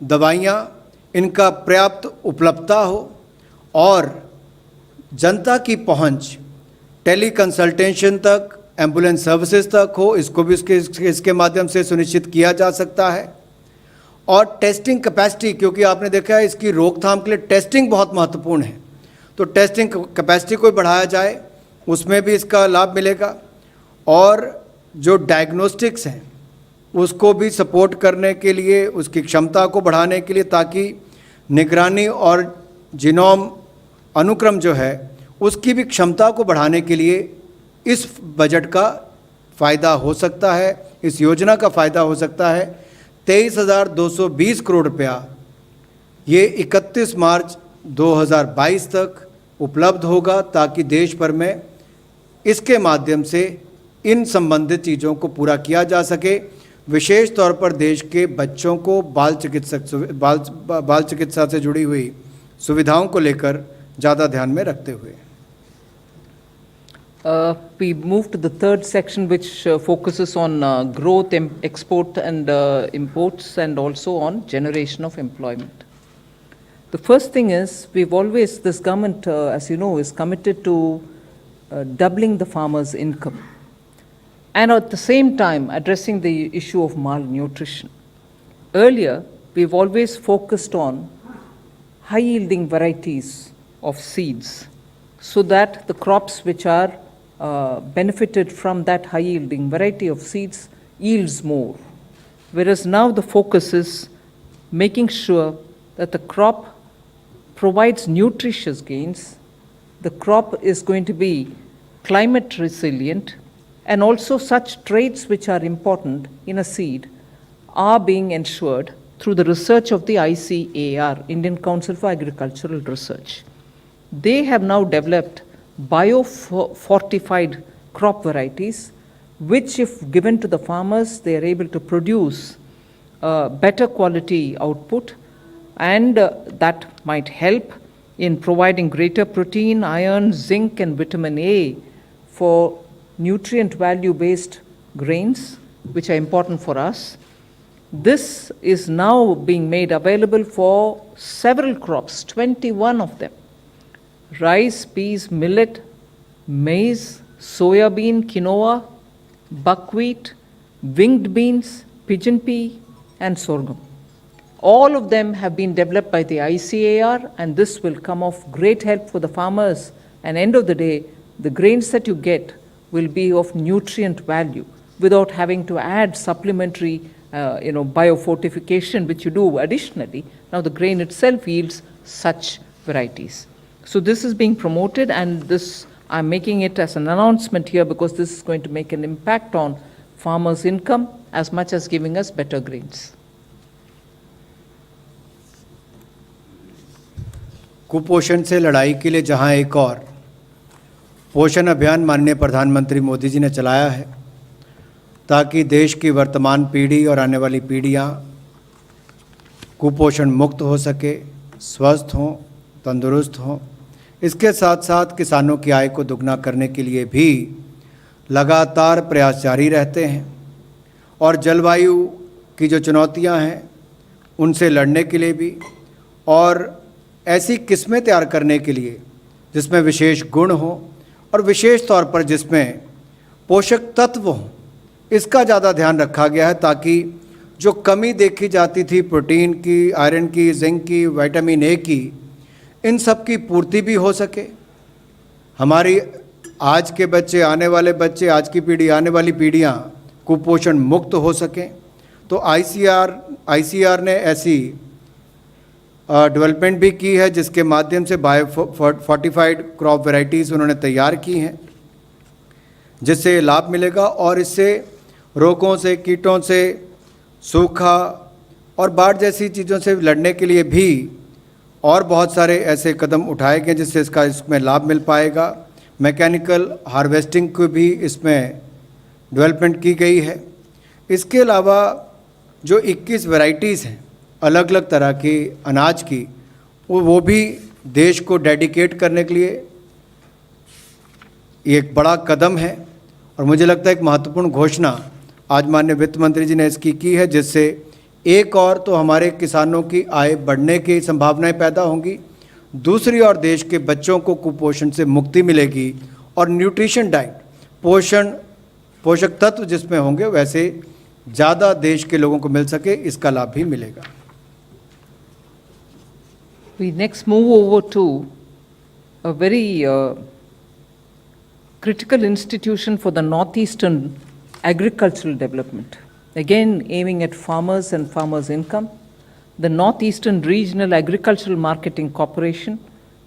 दवाइयाँ, इनका पर्याप्त उपलब्धता हो और जनता की पहुंच टेली कंसल्टेशन तक, एम्बुलेंस सर्विसेज तक हो, इसको भी इसके माध्यम से सुनिश्चित किया जा सकता है। और टेस्टिंग कैपेसिटी, क्योंकि आपने देखा है इसकी रोकथाम के लिए टेस्टिंग बहुत महत्वपूर्ण है, तो टेस्टिंग कैपेसिटी को बढ़ाया जाए, उसमें भी इसका लाभ मिलेगा। और जो डायग्नोस्टिक्स हैं उसको भी सपोर्ट करने के लिए, उसकी क्षमता को बढ़ाने के लिए, ताकि निगरानी और जीनोम अनुक्रम जो है उसकी भी क्षमता को बढ़ाने के लिए इस बजट का फ़ायदा हो सकता है, इस योजना का फ़ायदा हो सकता है। 23,220 करोड़ रुपया ये 31 मार्च 2022 तक उपलब्ध होगा, ताकि देश भर में इसके माध्यम से इन संबंधित चीज़ों को पूरा किया जा सके। विशेष तौर पर देश के बच्चों को बाल चिकित्सा से जुड़ी हुई सुविधाओं को लेकर ज़्यादा ध्यान में रखते हुए। We move to the third section, which focuses on growth, export and imports, and also on generation of employment. The first thing is, this government, as you know, is committed to doubling the farmers' income, and at the same time addressing the issue of malnutrition. Earlier, we've always focused on high-yielding varieties of seeds, so that the crops which are benefited from that high-yielding variety of seeds yields more. Whereas now the focus is making sure that the crop provides nutritious gains, the crop is going to be climate resilient, and also such traits which are important in a seed are being ensured through the research of the ICAR, Indian Council for Agricultural Research. They have now developed bio-fortified crop varieties, which if given to the farmers, they are able to produce better quality output, and that might help in providing greater protein, iron, zinc and vitamin A for nutrient value-based grains, which are important for us. This is now being made available for several crops, 21 of them: rice, peas, millet, maize, soya bean, quinoa, buckwheat, winged beans, pigeon pea, and sorghum. All of them have been developed by the ICAR, and this will come of great help for the farmers. And end of the day, the grains that you get will be of nutrient value without having to add supplementary biofortification, which you do additionally. Now the grain itself yields such varieties. So this is being promoted, and this I'm making it as an announcement here because this is going to make an impact on farmers' income as much as giving us better grains. कुपोषण से लड़ाई के लिए जहां एक और पोषण अभियान माननीय प्रधानमंत्री मोदी जी ने चलाया है, ताकि देश की वर्तमान पीढ़ी और आने वाली पीढ़ियां कुपोषण मुक्त हो सके, स्वस्थ हों, तंदुरुस्त हों। इसके साथ साथ किसानों की आय को दुगना करने के लिए भी लगातार प्रयास जारी रहते हैं, और जलवायु की जो चुनौतियां हैं उनसे लड़ने के लिए भी, और ऐसी किस्में तैयार करने के लिए जिसमें विशेष गुण हो और विशेष तौर पर जिसमें पोषक तत्व हों, इसका ज़्यादा ध्यान रखा गया है, ताकि जो कमी देखी जाती थी प्रोटीन की, आयरन की, जिंक की, विटामिन ए की, इन सब की पूर्ति भी हो सके। हमारी आज के बच्चे, आने वाले बच्चे, आज की पीढ़ी, आने वाली पीढ़ियाँ कुपोषण मुक्त हो सकें। तो आईसीआर ने ऐसी डेवलपमेंट भी की है जिसके माध्यम से बायो फोर्टिफाइड क्रॉप वैरायटीज़ उन्होंने तैयार की हैं, जिससे लाभ मिलेगा और इससे रोगों से, कीटों से, सूखा और बाढ़ जैसी चीज़ों से लड़ने के लिए भी और बहुत सारे ऐसे कदम उठाए गए जिससे इसमें लाभ मिल पाएगा। मैकेनिकल हार्वेस्टिंग को भी इसमें डेवलपमेंट की गई है। इसके अलावा जो 21 वैरायटीज़ हैं अलग अलग तरह की अनाज की, वो भी देश को डेडिकेट करने के लिए ये एक बड़ा कदम है और मुझे लगता है एक महत्वपूर्ण घोषणा आज माननीय वित्त मंत्री जी ने इसकी की है, जिससे एक और तो हमारे किसानों की आय बढ़ने की संभावनाएं पैदा होंगी, दूसरी ओर देश के बच्चों को कुपोषण से मुक्ति मिलेगी और न्यूट्रिशन डाइट, पोषक तत्व जिसमें होंगे वैसे ज़्यादा देश के लोगों को मिल सके, इसका लाभ भी मिलेगा। We next move over to a very critical institution for the northeastern agricultural development. Again, aiming at farmers and farmers' income, the Northeastern Regional Agricultural Marketing Corporation,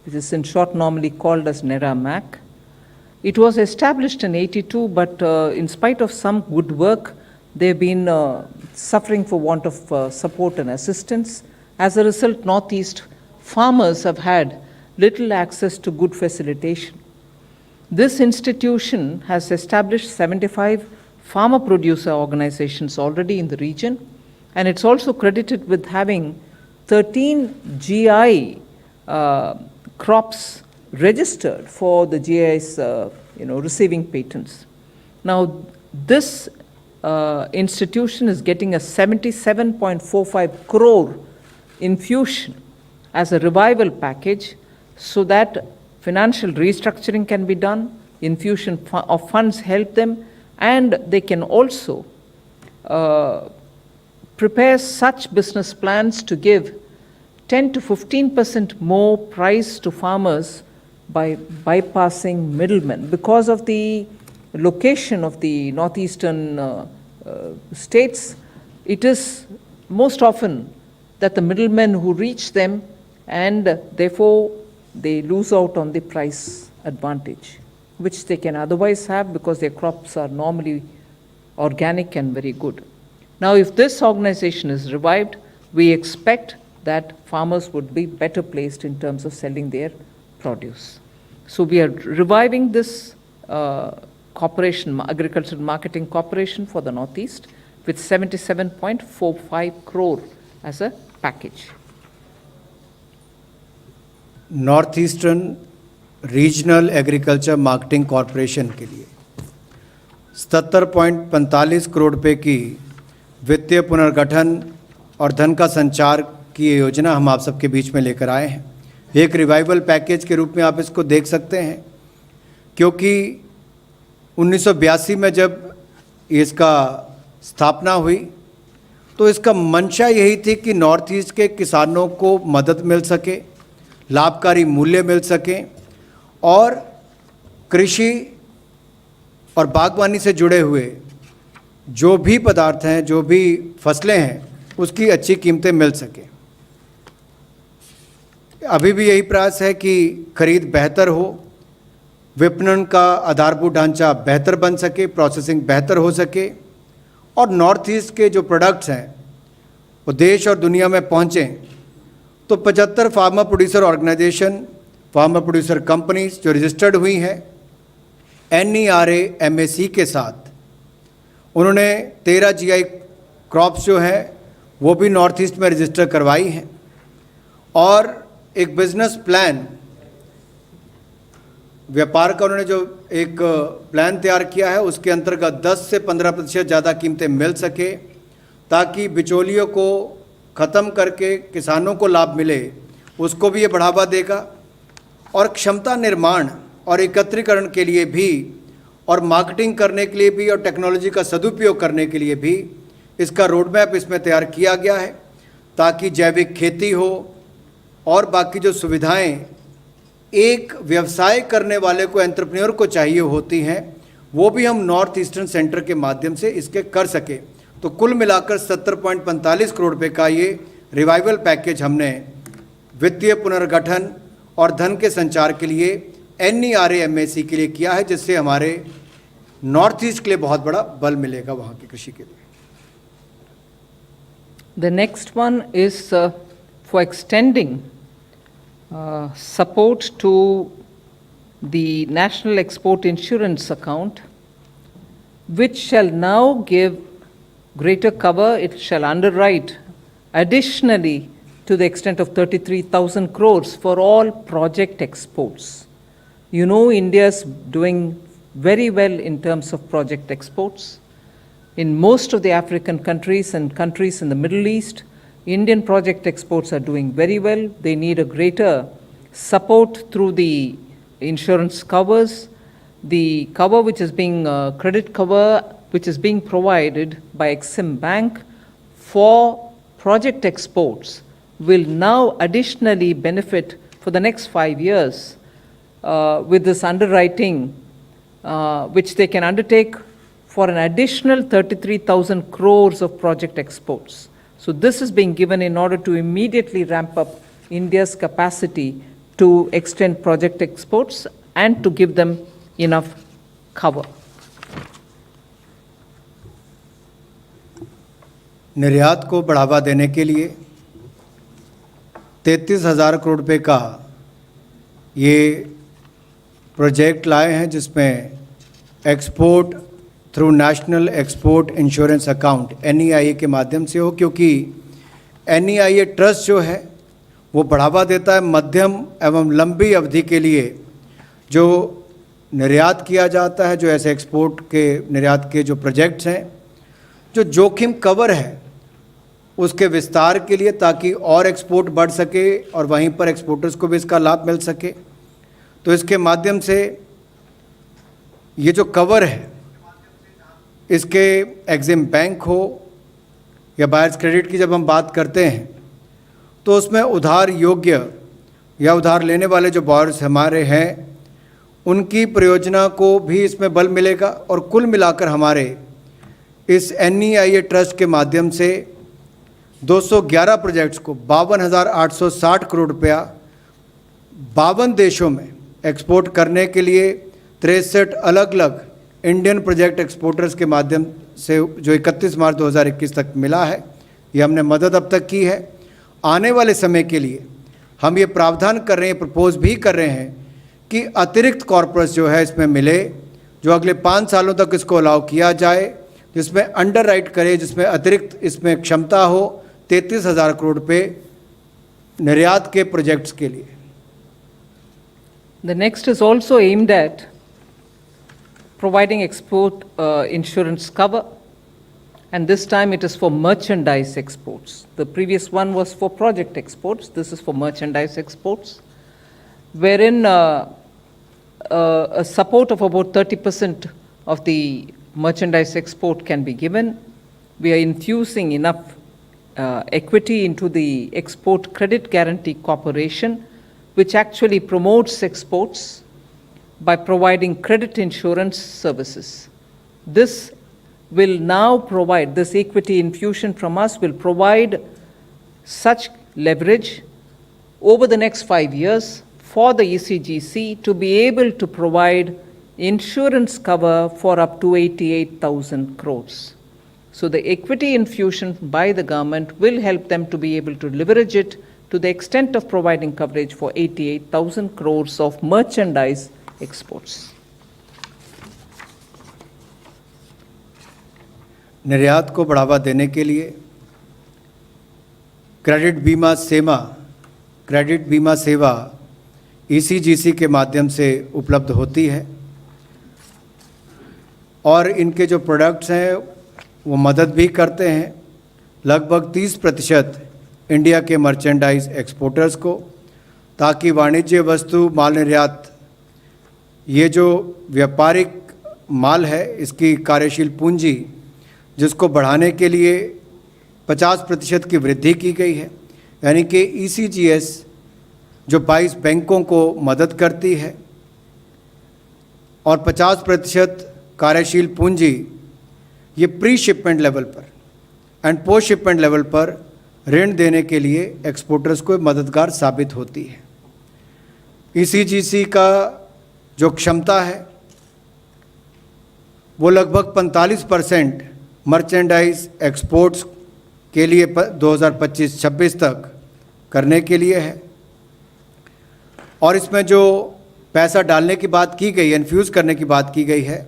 which is in short normally called as NERA-MAC. It was established in 82, but in spite of some good work, they've been suffering for want of support and assistance. As a result, Northeast farmers have had little access to good facilitation. This institution has established 75 farmer producer organizations already in the region, and it's also credited with having 13 GI crops registered for the GIs receiving patents. Now this institution is getting a 77.45 crore infusion as a revival package so that financial restructuring can be done, infusion of funds help them, and they can also prepare such business plans to give 10 to 15% more price to farmers by bypassing middlemen. Because of the location of the northeastern states, it is most often that the middlemen who reach them, and therefore they lose out on the price advantage, which they can otherwise have because their crops are normally organic and very good. Now, if this organization is revived, we expect that farmers would be better placed in terms of selling their produce. So we are reviving this corporation, Agricultural Marketing Corporation for the Northeast, with 77.45 crore as a package. North eastern regional agriculture marketing corporation के लिए 77.45 करोड़ रुपए की वित्तीय पुनर्गठन और धन का संचार की ये योजना हम आप सबके बीच में लेकर आए हैं। एक रिवाइवल पैकेज के रूप में आप इसको देख सकते हैं, क्योंकि 1982 में जब इसका स्थापना हुई तो इसका मंशा यही थी कि नॉर्थ ईस्ट के किसानों को मदद मिल सके, लाभकारी मूल्य मिल सके और कृषि और बागवानी से जुड़े हुए जो भी पदार्थ हैं, जो भी फसलें हैं, उसकी अच्छी कीमतें मिल सके। अभी भी यही प्रयास है कि खरीद बेहतर हो, विपणन का आधारभूत ढांचा बेहतर बन सके, प्रोसेसिंग बेहतर हो सके और नॉर्थ ईस्ट के जो प्रोडक्ट्स हैं वो देश और दुनिया में पहुँचें। तो 75 farmer producer organisation, farmer producer companies जो रजिस्टर्ड हुई हैं NERA MAC के साथ, उन्होंने 13 GI क्रॉप्स जो हैं वो भी नॉर्थ ईस्ट में रजिस्टर करवाई हैं और एक बिजनेस प्लान, व्यापार का उन्होंने जो एक प्लान तैयार किया है उसके अंतर्गत 10 से 15% ज़्यादा कीमतें मिल सके, ताकि बिचौलियों को ख़त्म करके किसानों को लाभ मिले, उसको भी ये बढ़ावा देगा और क्षमता निर्माण और एकत्रीकरण के लिए भी और मार्केटिंग करने के लिए भी और टेक्नोलॉजी का सदुपयोग करने के लिए भी इसका रोड मैप इसमें तैयार किया गया है ताकि जैविक खेती हो और बाकी जो सुविधाएं एक व्यवसाय करने वाले को, एंटरप्रेन्योर को चाहिए होती हैं, वो भी हम नॉर्थ ईस्टर्न सेंटर के माध्यम से इसके कर सके। तो कुल मिलाकर 70.45 करोड़ रुपए का ये रिवाइवल पैकेज हमने वित्तीय पुनर्गठन और धन के संचार के लिए NERA-MAC के लिए किया है, जिससे हमारे नॉर्थ ईस्ट के लिए बहुत बड़ा बल मिलेगा वहाँ की कृषि के लिए। The next one is for extending support to the National Export Insurance Account, which shall now give greater cover. It shall underwrite additionally to the extent of 33,000 crores for all project exports. You know, India is doing very well in terms of project exports. In most of the African countries and countries in the Middle East, Indian project exports are doing very well. They need a greater support through the insurance covers. The cover which is being, credit cover which is being provided by Exim Bank for project exports will now additionally benefit for the next 5 years with this underwriting which they can undertake for an additional 33,000 crores of project exports. So this is being given in order to immediately ramp up India's capacity to extend project exports and to give them enough cover. निर्यात को बढ़ावा देने के लिए 33,000 करोड़ रुपए का ये project लाए हैं, जिसमें export through national export insurance account NEIA के माध्यम से हो, क्योंकि NEIA ट्रस्ट जो है वो बढ़ावा देता है मध्यम एवं लंबी अवधि के लिए जो निर्यात किया जाता है, जो ऐसे एक्सपोर्ट के निर्यात के जो प्रोजेक्ट्स हैं, जो जोखिम कवर है उसके विस्तार के लिए, ताकि और एक्सपोर्ट बढ़ सके और वहीं पर एक्सपोर्टर्स को भी इसका लाभ मिल सके। तो इसके माध्यम से ये जो कवर है, इसके एग्जिम बैंक हो या बायर्स क्रेडिट की जब हम बात करते हैं तो उसमें उधार योग्य या उधार लेने वाले जो बायर्स हमारे हैं उनकी परियोजना को भी इसमें बल मिलेगा। और कुल मिलाकर हमारे इस NEIA ट्रस्ट के माध्यम से 211 प्रोजेक्ट्स को 52,860 करोड़ रुपया 52 देशों में एक्सपोर्ट करने के लिए 63 अलग अलग इंडियन प्रोजेक्ट एक्सपोर्टर्स के माध्यम से जो 31 मार्च 2021 तक मिला है, ये हमने मदद अब तक की है। आने वाले समय के लिए हम ये प्रावधान कर रहे हैं, प्रपोज भी कर रहे हैं कि अतिरिक्त कॉर्पस जो है इसमें मिले, जो अगले 5 सालों तक इसको अलाउ किया जाए, जिसमें अंडर राइट करे, जिसमें अतिरिक्त इसमें क्षमता हो 33,000 करोड़ रुपये निर्यात के प्रोजेक्ट्स के लिए। The next is also aimed at providing export insurance cover, and this time it is for merchandise exports. The previous one was for project exports. This is for merchandise exports, wherein a support of about 30% of the merchandise export can be given. We are infusing enough equity into the Export Credit Guarantee Corporation, which actually promotes exports by providing credit insurance services. This will now provide, this equity infusion from us will provide such leverage over the next 5 years for the ECGC to be able to provide insurance cover for up to 88,000 crores. So the equity infusion by the government will help them to be able to leverage it to the extent of providing coverage for 88,000 crores of merchandise exports. निर्यात को बढ़ावा देने के लिए credit बीमा सेवा ECGC के माध्यम से उपलब्ध होती है और इनके जो प्रोडक्ट्स हैं वो मदद भी करते हैं लगभग 30% इंडिया के मर्चेंडाइज एक्सपोर्टर्स को, ताकि वाणिज्य वस्तु माल निर्यात ये जो व्यापारिक माल है इसकी कार्यशील पूंजी जिसको बढ़ाने के लिए 50% की वृद्धि की गई है, यानी कि ECGS जो 22 बैंकों को मदद करती है और 50% कार्यशील पूंजी ये प्री शिपमेंट लेवल पर एंड पोस्ट शिपमेंट लेवल पर ऋण देने के लिए एक्सपोर्टर्स को मददगार साबित होती है। ECGC का जो क्षमता है वो लगभग 45% मर्चेंडाइज एक्सपोर्ट्स के लिए 2025-26 तक करने के लिए है। और इसमें जो पैसा डालने की बात की गई, इन्फ्यूज़ करने की बात की गई है,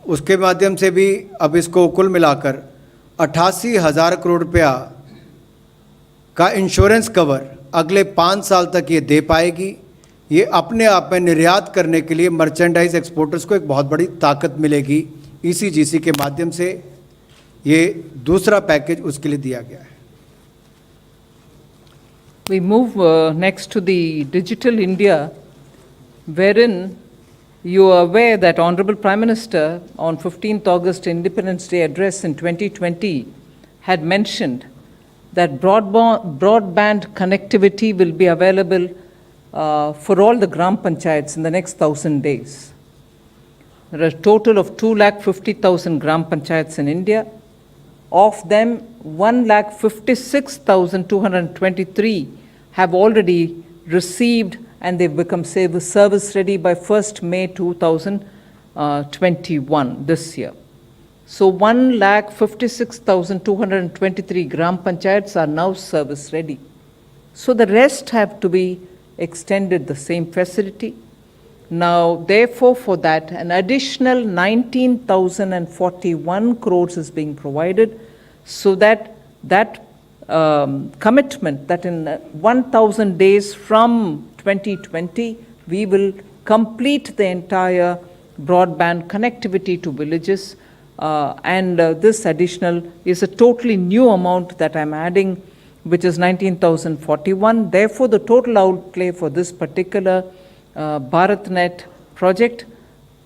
उसके माध्यम से भी अब इसको कुल मिलाकर 88,000 करोड़ रुपया का इंश्योरेंस कवर अगले 5 साल तक ये दे पाएगी। ये अपने आप में निर्यात करने के लिए मर्चेंडाइज एक्सपोर्टर्स को एक बहुत बड़ी ताकत मिलेगी। ECGC के माध्यम से ये दूसरा पैकेज उसके लिए दिया गया है। We move next to the Digital India, wherein you are aware that Honorable Prime Minister on 15th August Independence Day address in 2020 had mentioned that broadband connectivity will be available for all the Gram Panchayats in the next 1,000 days. There are a total of 250,000 Gram Panchayats in India. Of them, 156,223 have already received and they've become service ready by 1st May 2021, this year. So 156,223 Gram Panchayats are now service ready. So the rest have to be extended the same facility. Now, therefore, for that, an additional 19,041 crores is being provided, so that commitment that in 1,000 days from 2020, we will complete the entire broadband connectivity to villages, and this additional is a totally new amount that I'm adding, which is 19,041. Therefore, the total outlay for this particular BharatNet project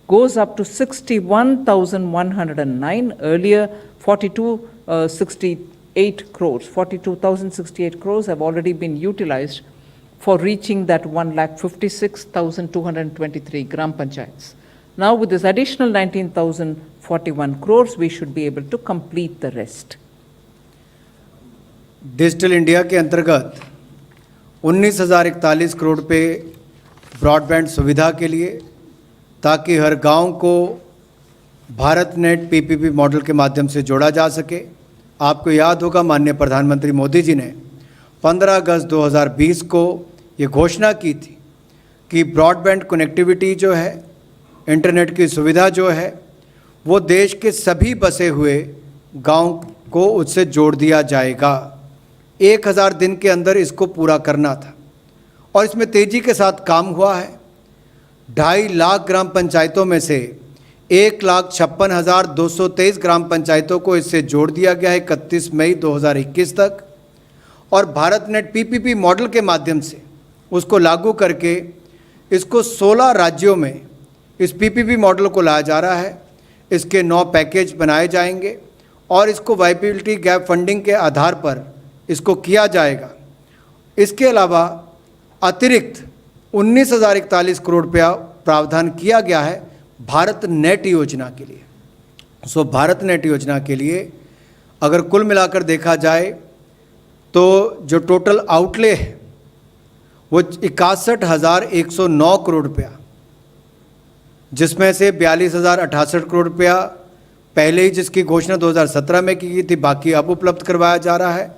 goes up to 61,109. Earlier, 42,068 crores have already been utilized for reaching that 156,223 Gram Panchayats. Now, with this additional 19,041 crores, we should be able to complete the rest. Digital India के अंतर्गत 19,041 करोड़ रुपये broadband सुविधा के लिए, ताकि हर गांव को Bharat net PPP model के माध्यम से जोड़ा जा सके। आपको याद होगा माननीय प्रधानमंत्री मोदी जी ने 15 अगस्त 2020 को ये घोषणा की थी कि ब्रॉडबैंड कनेक्टिविटी जो है, इंटरनेट की सुविधा जो है, वो देश के सभी बसे हुए गांव को उससे जोड़ दिया जाएगा। 1000 दिन के अंदर इसको पूरा करना था और इसमें तेज़ी के साथ काम हुआ है। 2.5 लाख ग्राम पंचायतों में से 1,56,223 ग्राम पंचायतों को इससे जोड़ दिया गया है 31 मई 2021 तक, और भारत नेट PPP मॉडल के माध्यम से उसको लागू करके इसको 16 राज्यों में इस PPP मॉडल को लाया जा रहा है। इसके 9 पैकेज बनाए जाएंगे और इसको वाइबिलिटी गैप फंडिंग के आधार पर इसको किया जाएगा। इसके अलावा अतिरिक्त 19,041 करोड़ रुपया प्रावधान किया गया है भारत नेट योजना के लिए। सो भारत नेट योजना के लिए अगर कुल मिलाकर देखा जाए तो जो टोटल आउटले है वो 61,109 करोड़ रुपया, जिसमें से 42,068 करोड़ रुपया पहले ही जिसकी घोषणा 2017 में की गई थी, बाकी अब उपलब्ध करवाया जा रहा है।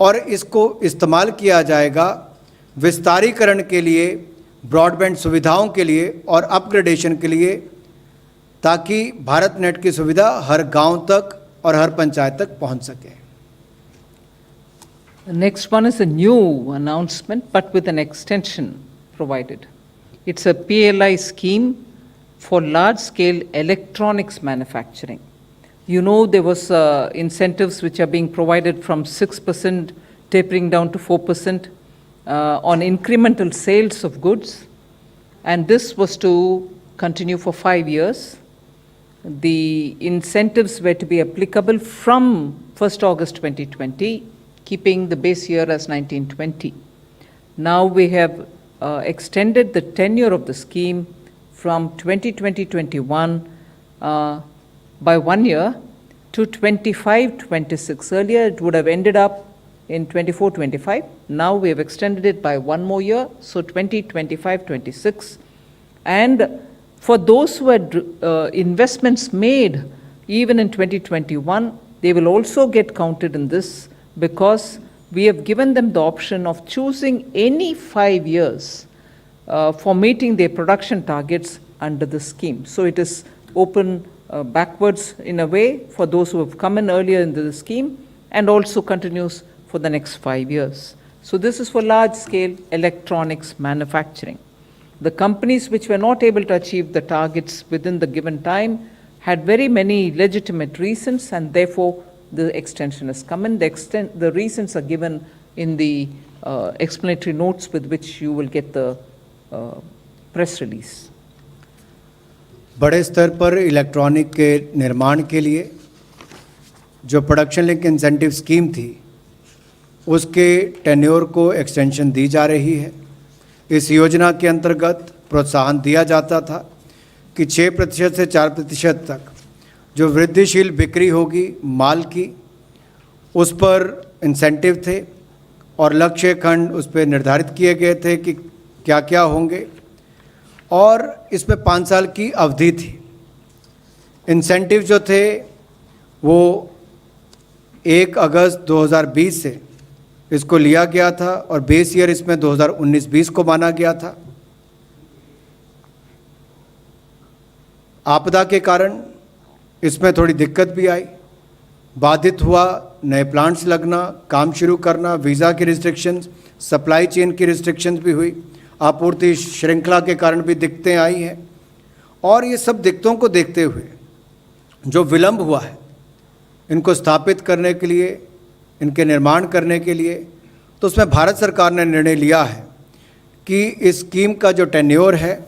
और इसको इस्तेमाल किया जाएगा विस्तारीकरण के लिए, ब्रॉडबैंड सुविधाओं के लिए और अपग्रेडेशन के लिए, ताकि भारत नेट की सुविधा हर गांव तक और हर पंचायत तक पहुंच सके। The next one is a new announcement, but with an extension provided. It's a PLI scheme for large-scale electronics manufacturing. You know, there was incentives which are being provided from 6% tapering down to 4% on incremental sales of goods, and this was to continue for 5 years. the incentives were to be applicable from 1st August 2020, keeping the base year as 1920. Now we have extended the tenure of the scheme from 2020-21 by 1 year to 25-26. Earlier it would have ended up in 24-25. Now we have extended it by 1 more year, so 2025-26. And for those who had investments made even in 2021, they will also get counted in this, because we have given them the option of choosing any 5 years for meeting their production targets under the scheme. So it is open backwards in a way for those who have come in earlier into the scheme, and also continues for the next 5 years. So this is for large-scale electronics manufacturing. The companies which were not able to achieve the targets within the given time had very many legitimate reasons, and therefore the extension has come in. The reasons are given in the explanatory notes with which you will get the press release. बड़े स्तर पर electronic के निर्माण के लिए जो production link incentive scheme थी, उसके टेन्योर को एक्सटेंशन दी जा रही है। इस योजना के अंतर्गत प्रोत्साहन दिया जाता था कि 6% से 4% तक जो वृद्धिशील बिक्री होगी माल की, उस पर इंसेंटिव थे, और लक्ष्य खंड उस पर निर्धारित किए गए थे कि क्या क्या होंगे, और इसमें 5 साल की अवधि थी। इंसेंटिव जो थे वो 1 अगस्त 2020 से इसको लिया गया था, और बेस ईयर इसमें 2019-20 को माना गया था। आपदा के कारण इसमें थोड़ी दिक्कत भी आई, बाधित हुआ, नए प्लांट्स लगना, काम शुरू करना, वीज़ा की रिस्ट्रिक्शंस, सप्लाई चेन की रिस्ट्रिक्शंस भी हुई, आपूर्ति श्रृंखला के कारण भी दिक्कतें आई हैं। और ये सब दिक्कतों को देखते हुए जो विलंब हुआ है इनको स्थापित करने के लिए, इनके निर्माण करने के लिए, तो उसमें भारत सरकार ने निर्णय लिया है कि इस स्कीम का जो टेन्योर है,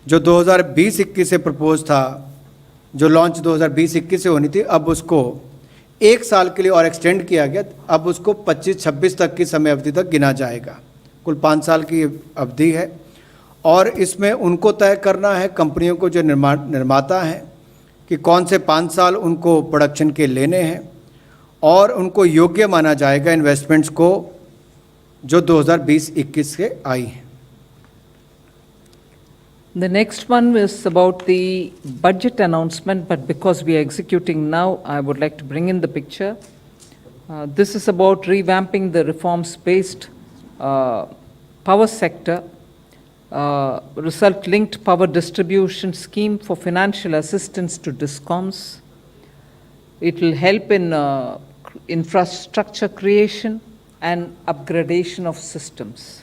जो 2020-21 से प्रपोज था, जो लॉन्च 2020-21 से होनी थी, अब उसको 1 साल के लिए और एक्सटेंड किया गया। अब उसको 25-26 तक की समय अवधि तक गिना जाएगा। कुल 5 साल की अवधि है, और इसमें उनको तय करना है, कंपनियों को जो निर्माता हैं, कि कौन से 5 साल उनको प्रोडक्शन के लेने हैं, और उनको योग्य माना जाएगा इन्वेस्टमेंट्स को जो 2020-21 से आई हैं। The next one is about the budget announcement, but because we are executing now, I would like to bring in the picture. This is about revamping the reforms-based power sector, result-linked power distribution scheme for financial assistance to DISCOMs. It will help in infrastructure creation and upgradation of systems.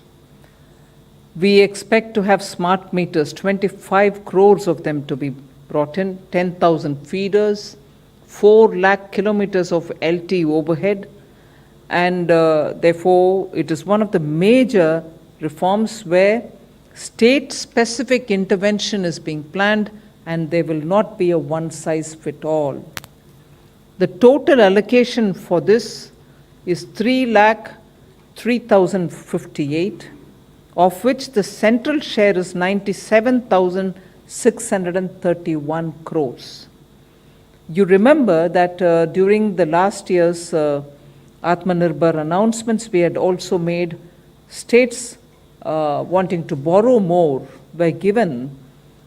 We expect to have smart meters, 25 crores of them to be brought in, 10,000 feeders, 4 lakh kilometers of LT overhead, and therefore it is one of the major reforms where state-specific intervention is being planned, and there will not be a one-size-fits-all. The total allocation for this is 3,03,058, of which the central share is 97,631 crores. You remember that during the last year's Atmanirbhar announcements, we had also made states wanting to borrow more were given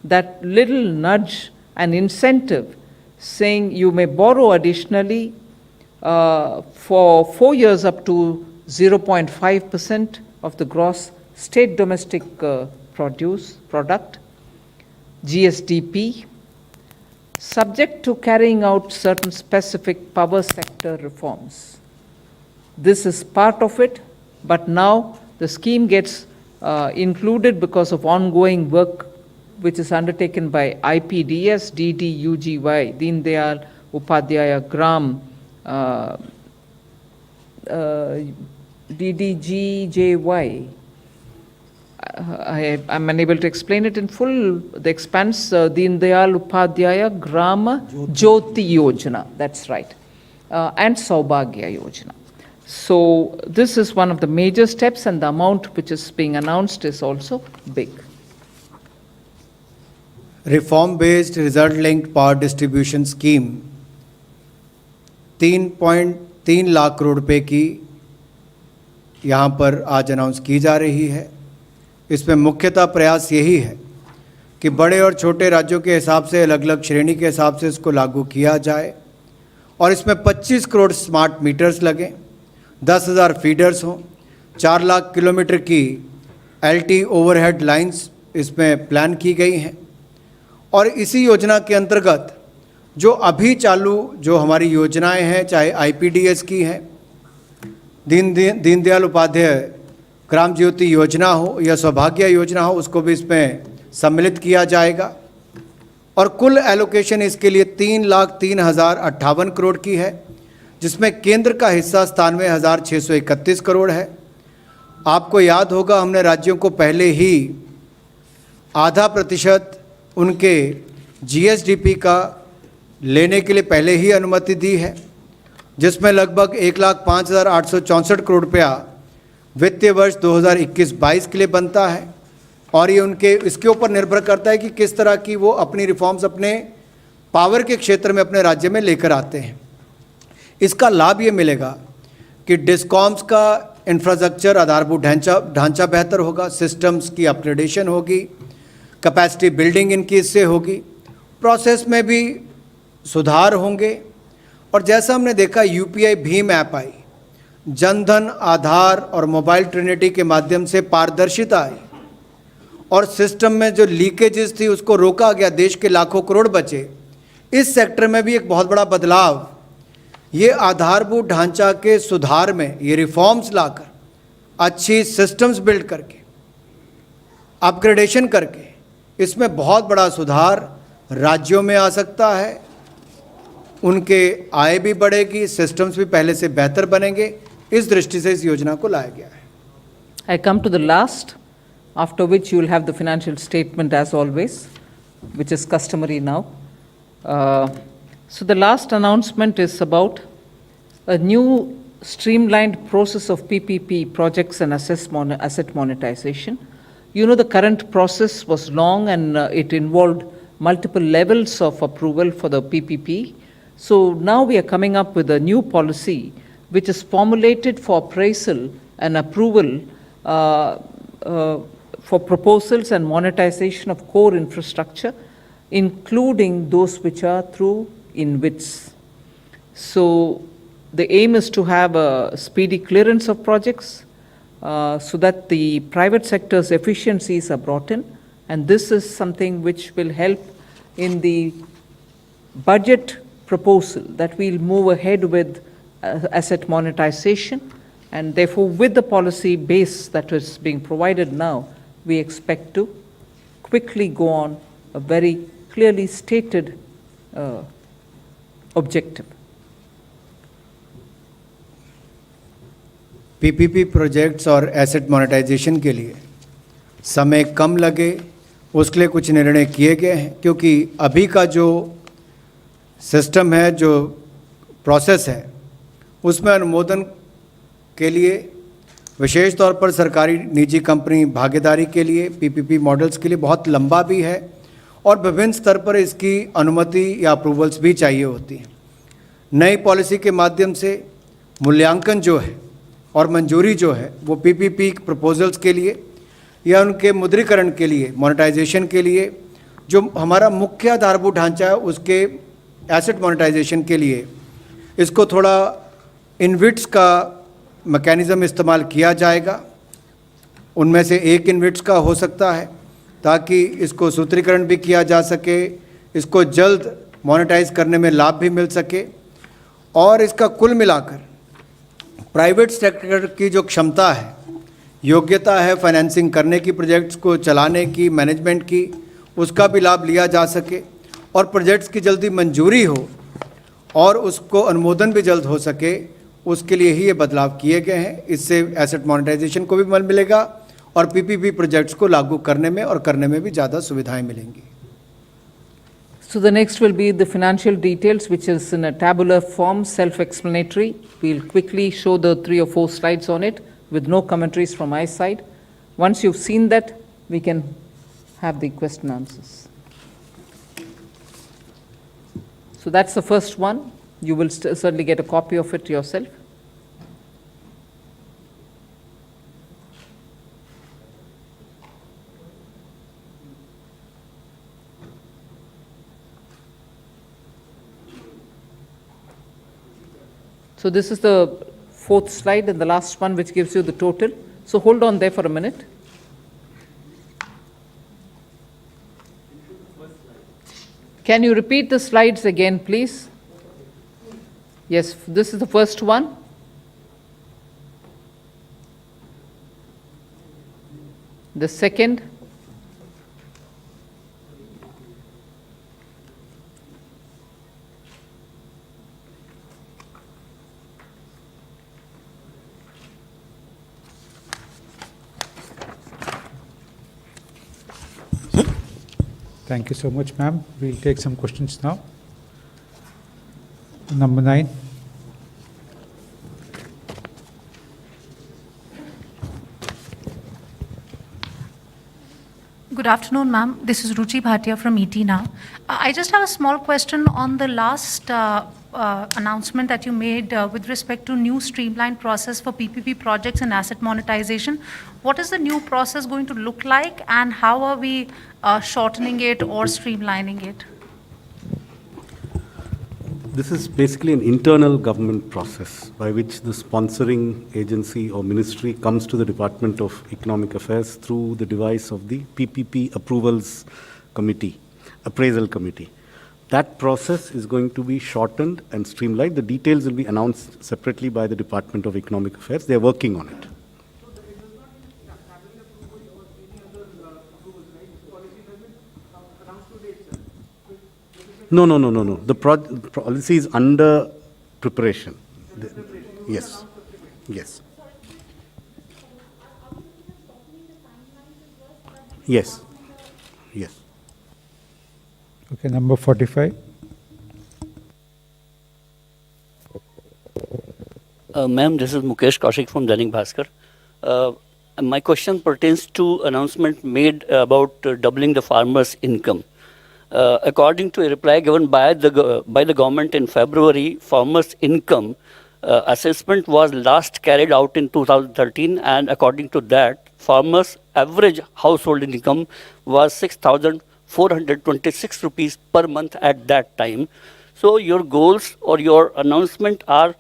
that little nudge and incentive, saying you may borrow additionally for 4 years up to 0.5% of the gross state domestic product, GSDP, subject to carrying out certain specific power sector reforms. This is part of it, but now the scheme gets included because of ongoing work which is undertaken by IPDS, DDUGY, Deen Dayal Upadhyaya Gram, DDGJY, I'm unable to explain it in full. The expanse, Deen Dayal Upadhyaya Grama Jyoti Yojana, that's right, and Saubhagya Yojana. So this is one of the major steps, and the amount which is being announced is also big. Reform based result linked power distribution scheme 3.3 lakh crore रुपए की यहाँ पर आज announce की जा रही है। इसमें मुख्यतः प्रयास यही है कि बड़े और छोटे राज्यों के हिसाब से अलग अलग श्रेणी के हिसाब से इसको लागू किया जाए और इसमें 25 करोड़ स्मार्ट मीटर्स लगें, 10,000 फीडर्स हों, 4 लाख किलोमीटर की LT ओवरहेड लाइंस इसमें प्लान की गई हैं। और इसी योजना के अंतर्गत जो अभी चालू जो हमारी योजनाएं हैं, चाहे IPDS की हैं, दीनदयाल उपाध्याय ग्राम ज्योति योजना हो या सौभाग्य योजना हो, उसको भी इसमें सम्मिलित किया जाएगा। और कुल एलोकेशन इसके लिए 3,03,058 करोड़ की है, जिसमें केंद्र का हिस्सा 97,631 करोड़ है। आपको याद होगा हमने राज्यों को पहले ही आधा प्रतिशत उनके GSDP का लेने के लिए पहले ही अनुमति दी है, जिसमें लगभग 1,05,864 करोड़ रुपया वित्तीय वर्ष 2021-22 के लिए बनता है। और ये उनके इसके ऊपर निर्भर करता है कि किस तरह की वो अपनी रिफॉर्म्स अपने पावर के क्षेत्र में अपने राज्य में लेकर आते हैं। इसका लाभ ये मिलेगा कि डिस्कॉम्स का इंफ्रास्ट्रक्चर आधारभूत ढांचा बेहतर होगा, सिस्टम्स की अपग्रेडेशन होगी, कैपेसिटी बिल्डिंग इनकी इससे होगी, प्रोसेस में भी सुधार होंगे। और जैसा हमने देखा UPI भीम ऐप आई, जनधन, आधार और मोबाइल ट्रिनिटी के माध्यम से पारदर्शिता आई और सिस्टम में जो लीकेजेस थी उसको रोका गया, देश के लाखों करोड़ बचे। इस सेक्टर में भी एक बहुत बड़ा बदलाव, ये आधारभूत ढांचा के सुधार में ये रिफॉर्म्स लाकर अच्छी सिस्टम्स बिल्ड करके अपग्रेडेशन करके इसमें बहुत बड़ा सुधार राज्यों में आ सकता है। उनके आय भी बढ़ेगी, सिस्टम्स भी पहले से बेहतर बनेंगे। इस दृष्टि से इस योजना को लाया गया है। I come to the last, after which you will have the financial statement as always, which is customary now. So the last announcement is about a new streamlined process of PPP projects and asset monetization. You know, the current process was long and it involved multiple levels of approval for the PPP. So now we are coming up with a new policy which is formulated for appraisal and approval for proposals and monetization of core infrastructure, including those which are through InvITs. So the aim is to have a speedy clearance of projects so that the private sector's efficiencies are brought in, and this is something which will help in the budget proposal that we'll move ahead with asset monetization, and therefore with the policy base that is being provided now, we expect to quickly go on a very clearly stated objective. PPP projects और asset monetization के लिए समय कम लगे उसके लिए कुछ निर्णय किए गए हैं, क्योंकि अभी का जो सिस्टम है, जो प्रोसेस है, उसमें अनुमोदन के लिए विशेष तौर पर सरकारी निजी कंपनी भागीदारी के लिए PPP मॉडल्स के लिए बहुत लंबा भी है और विभिन्न स्तर पर इसकी अनुमति या अप्रूवल्स भी चाहिए होती हैं। नई पॉलिसी के माध्यम से मूल्यांकन जो है और मंजूरी जो है वो PPP प्रपोजल्स के लिए या उनके मुद्रीकरण के लिए, मोनेटाइजेशन के लिए, जो हमारा मुख्य आधारभूत ढांचा है उसके एसेट मोनेटाइजेशन के लिए इसको थोड़ा इनविट्स का मैकेनिज़्म इस्तेमाल किया जाएगा। उनमें से एक इनविट्स का हो सकता है ताकि इसको सूत्रीकरण भी किया जा सके, इसको जल्द मोनेटाइज करने में लाभ भी मिल सके। और इसका कुल मिलाकर प्राइवेट सेक्टर की जो क्षमता है, योग्यता है फाइनेंसिंग करने की, प्रोजेक्ट्स को चलाने की, मैनेजमेंट की, उसका भी लाभ लिया जा सके और प्रोजेक्ट्स की जल्दी मंजूरी हो और उसको अनुमोदन भी जल्द हो सके, उसके लिए ही ये बदलाव किए गए हैं। इससे एसेट मोनेटाइजेशन को भी बल मिलेगा और पीपीपी प्रोजेक्ट्स को लागू करने में और करने में भी ज़्यादा सुविधाएं मिलेंगी। So the next will be the financial details, which is in a tabular form, self-explanatory. We'll quickly show the 3 or 4 slides on it with no commentaries from my side. Once you've seen that, we can have the question answers. So that's the first one. You will certainly get a copy of it yourself. So this is the 4th slide and the last one, which gives you the total. So hold on there for a minute. Can you repeat the slides again, please? Yes, this is the first one. The second. Thank you so much, ma'am. We'll take some questions now. Number 9. Good afternoon, ma'am. This is Ruchi Bhatia from ET Now. I just have a small question on the last announcement that you made with respect to new streamlined process for PPP projects and asset monetization. What is the new process going to look like, and how are we shortening it or streamlining it? This is basically an internal government process by which the sponsoring agency or ministry comes to the Department of Economic Affairs through the device of the PPP Approvals Committee, Appraisal Committee. That process is going to be shortened and streamlined. The details will be announced separately by the Department of Economic Affairs. They are working on it. No. The policy is under preparation. Yes. Yes. Yes. Yes. Okay, number 45. Ma'am, this is Mukesh Kaushik from Dainik Bhaskar. My question pertains to announcement made about doubling the farmers' income. According to a reply given by the government in February, farmers' income assessment was last carried out in 2013, and according to that, farmers' average household income was 6,426 rupees per month at that time. So your goals or your announcement are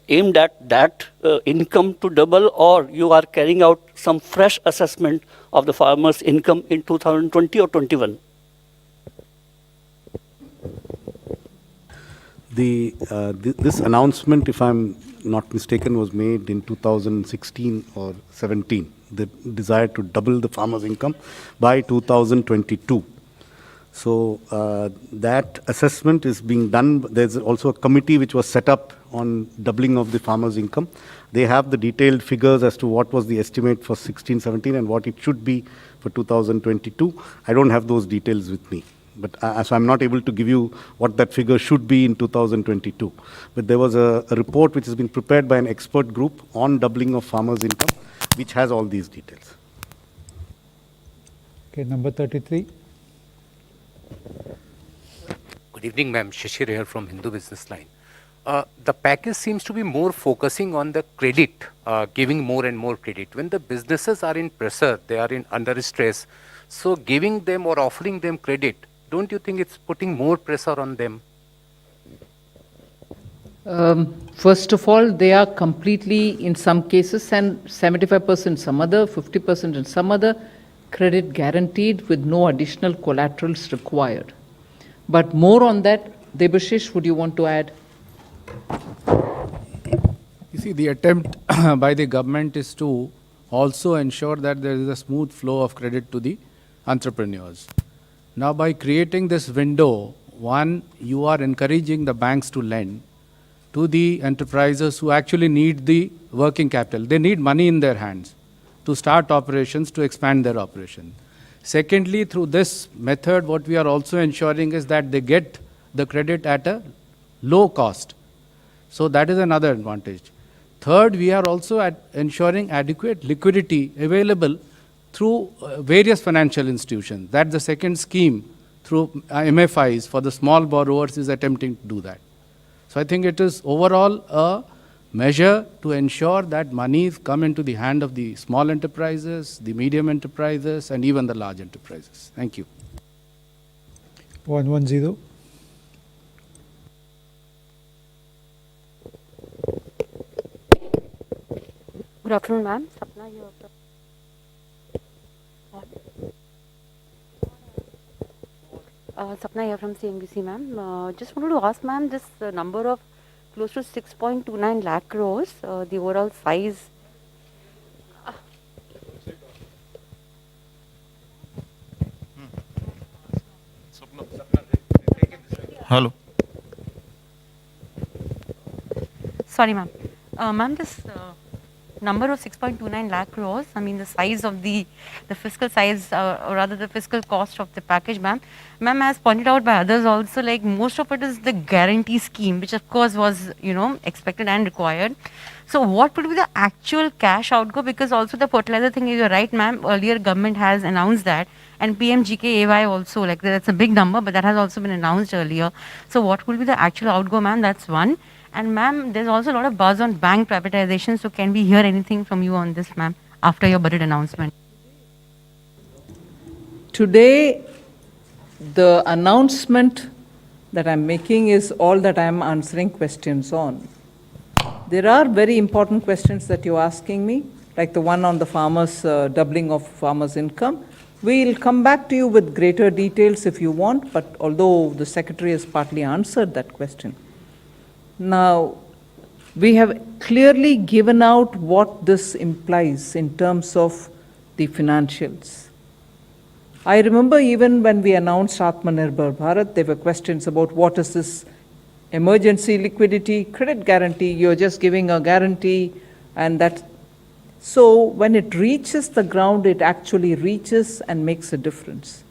aimed at that income to double, or you are carrying out some fresh assessment of the farmers' income in 2020 or 21? This announcement, if I'm not mistaken, was made in 2016 or 17. The desire to double the farmers' income by 2022. So that assessment is being done. There's also a committee which was set up on doubling of the farmers' income. They have the detailed figures as to what was the estimate for 16-17 and what it should be for 2022. I don't have those details with me. But so I'm not able to give you what that figure should be in 2022. But there was a report which has been prepared by an expert group on doubling of farmers' income, which has all these details. Okay, number 33. Good evening, ma'am. Shishir here from Hindu Business Line. The package seems to be more focusing on the credit, giving more and more credit. When the businesses are in pressure, they are under stress, so giving them or offering them credit, don't you think it's putting more pressure on them? First of all, they are completely, in some cases, and 75% some other, 50% in some other, credit guaranteed with no additional collaterals required. But more on that, Debashish, would you want to add? You see, the attempt by the government is to also ensure that there is a smooth flow of credit to the entrepreneurs. Now, by creating this window, one, you are encouraging the banks to lend to the enterprises who actually need the working capital. They need money in their hands. to start operations, to expand their operation. Secondly, through this method, what we are also ensuring is that they get the credit at a low cost. So that is another advantage. Third, we are also ensuring adequate liquidity available through various financial institutions. That's the second scheme through MFIs for the small borrowers is attempting to do that. So I think it is overall a measure to ensure that monies come into the hand of the small enterprises, the medium enterprises, and even the large enterprises. Thank you. 110. Good afternoon, ma'am. Sapna here. Sapna here from CNBC, ma'am. Just wanted to ask, ma'am, this number of close to 6.29 lakh crores, the overall size. Hello. Sorry, ma'am. Ma'am, this number of 6.29 lakh crores, I mean the size of the fiscal size, or rather the fiscal cost of the package, ma'am. Ma'am, as pointed out by others also, like most of it is the guarantee scheme, which of course was, expected and required. So what would be the actual cash outgo? Because also the fertilizer thing, you're right, ma'am, earlier government has announced that, and PMGKAY also, like that's a big number, but that has also been announced earlier. So what will be the actual outgo, ma'am? That's one. And ma'am, there's also a lot of buzz on bank privatization. So can we hear anything from you on this, ma'am, after your budget announcement? Today, the announcement that I'm making is all that I'm answering questions on. There are very important questions that you're asking me, like the one on the farmers, doubling of farmers' income. We'll come back to you with greater details if you want, but although the Secretary has partly answered that question. Now, we have clearly given out what this implies in terms of the financials. I remember even when we announced Atmanirbhar Bharat, there were questions about what is this emergency liquidity credit guarantee. You're just giving a guarantee, and that. So when it reaches the ground, it actually reaches and makes a difference.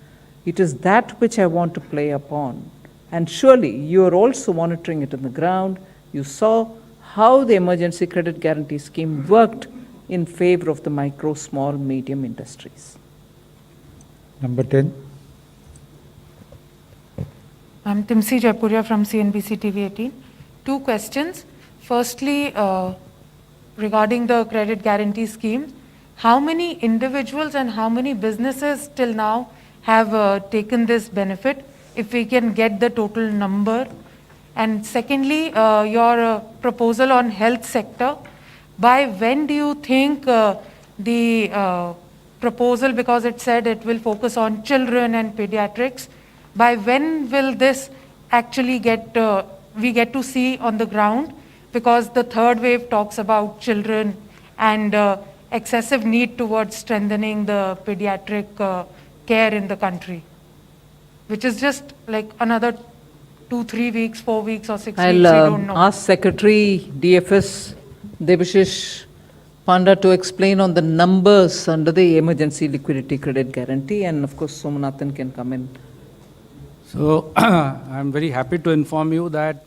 It is that which I want to play upon. And surely you are also monitoring it on the ground. You saw how the emergency credit guarantee scheme worked in favor of the micro, small, medium industries. Number 10. I'm Timsi Jaipuria from CNBC TV 18. Two questions. Firstly, regarding the credit guarantee scheme, how many individuals and how many businesses till now have taken this benefit? If we can get the total number. And secondly, your proposal on health sector, by when do you think the proposal, because it said it will focus on children and pediatrics, by when will this actually we get to see on the ground? Because the third wave talks about children and excessive need towards strengthening the pediatric care in the country, which is just like another 2-3 weeks, 4 weeks or 6 weeks, we don't know. Ask Secretary DFS Debashish Panda to explain on the numbers under the emergency liquidity credit guarantee, and of course Somanathan can come in. So I'm very happy to inform you that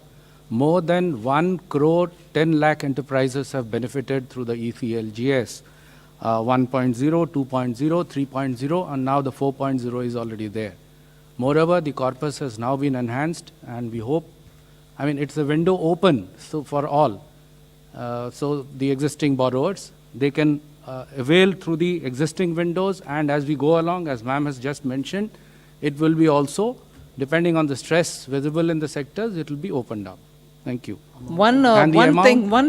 more than 1 crore 10 lakh enterprises have benefited through the ECLGS 1.0, 2.0, 3.0, and now the 4.0 is already there. Moreover, the corpus has now been enhanced, and we hope, it's a window open so for all. So the existing borrowers, they can avail through the existing windows, and as we go along, as ma'am has just mentioned, it will be also, depending on the stress visible in the sectors, it will be opened up. Thank you. One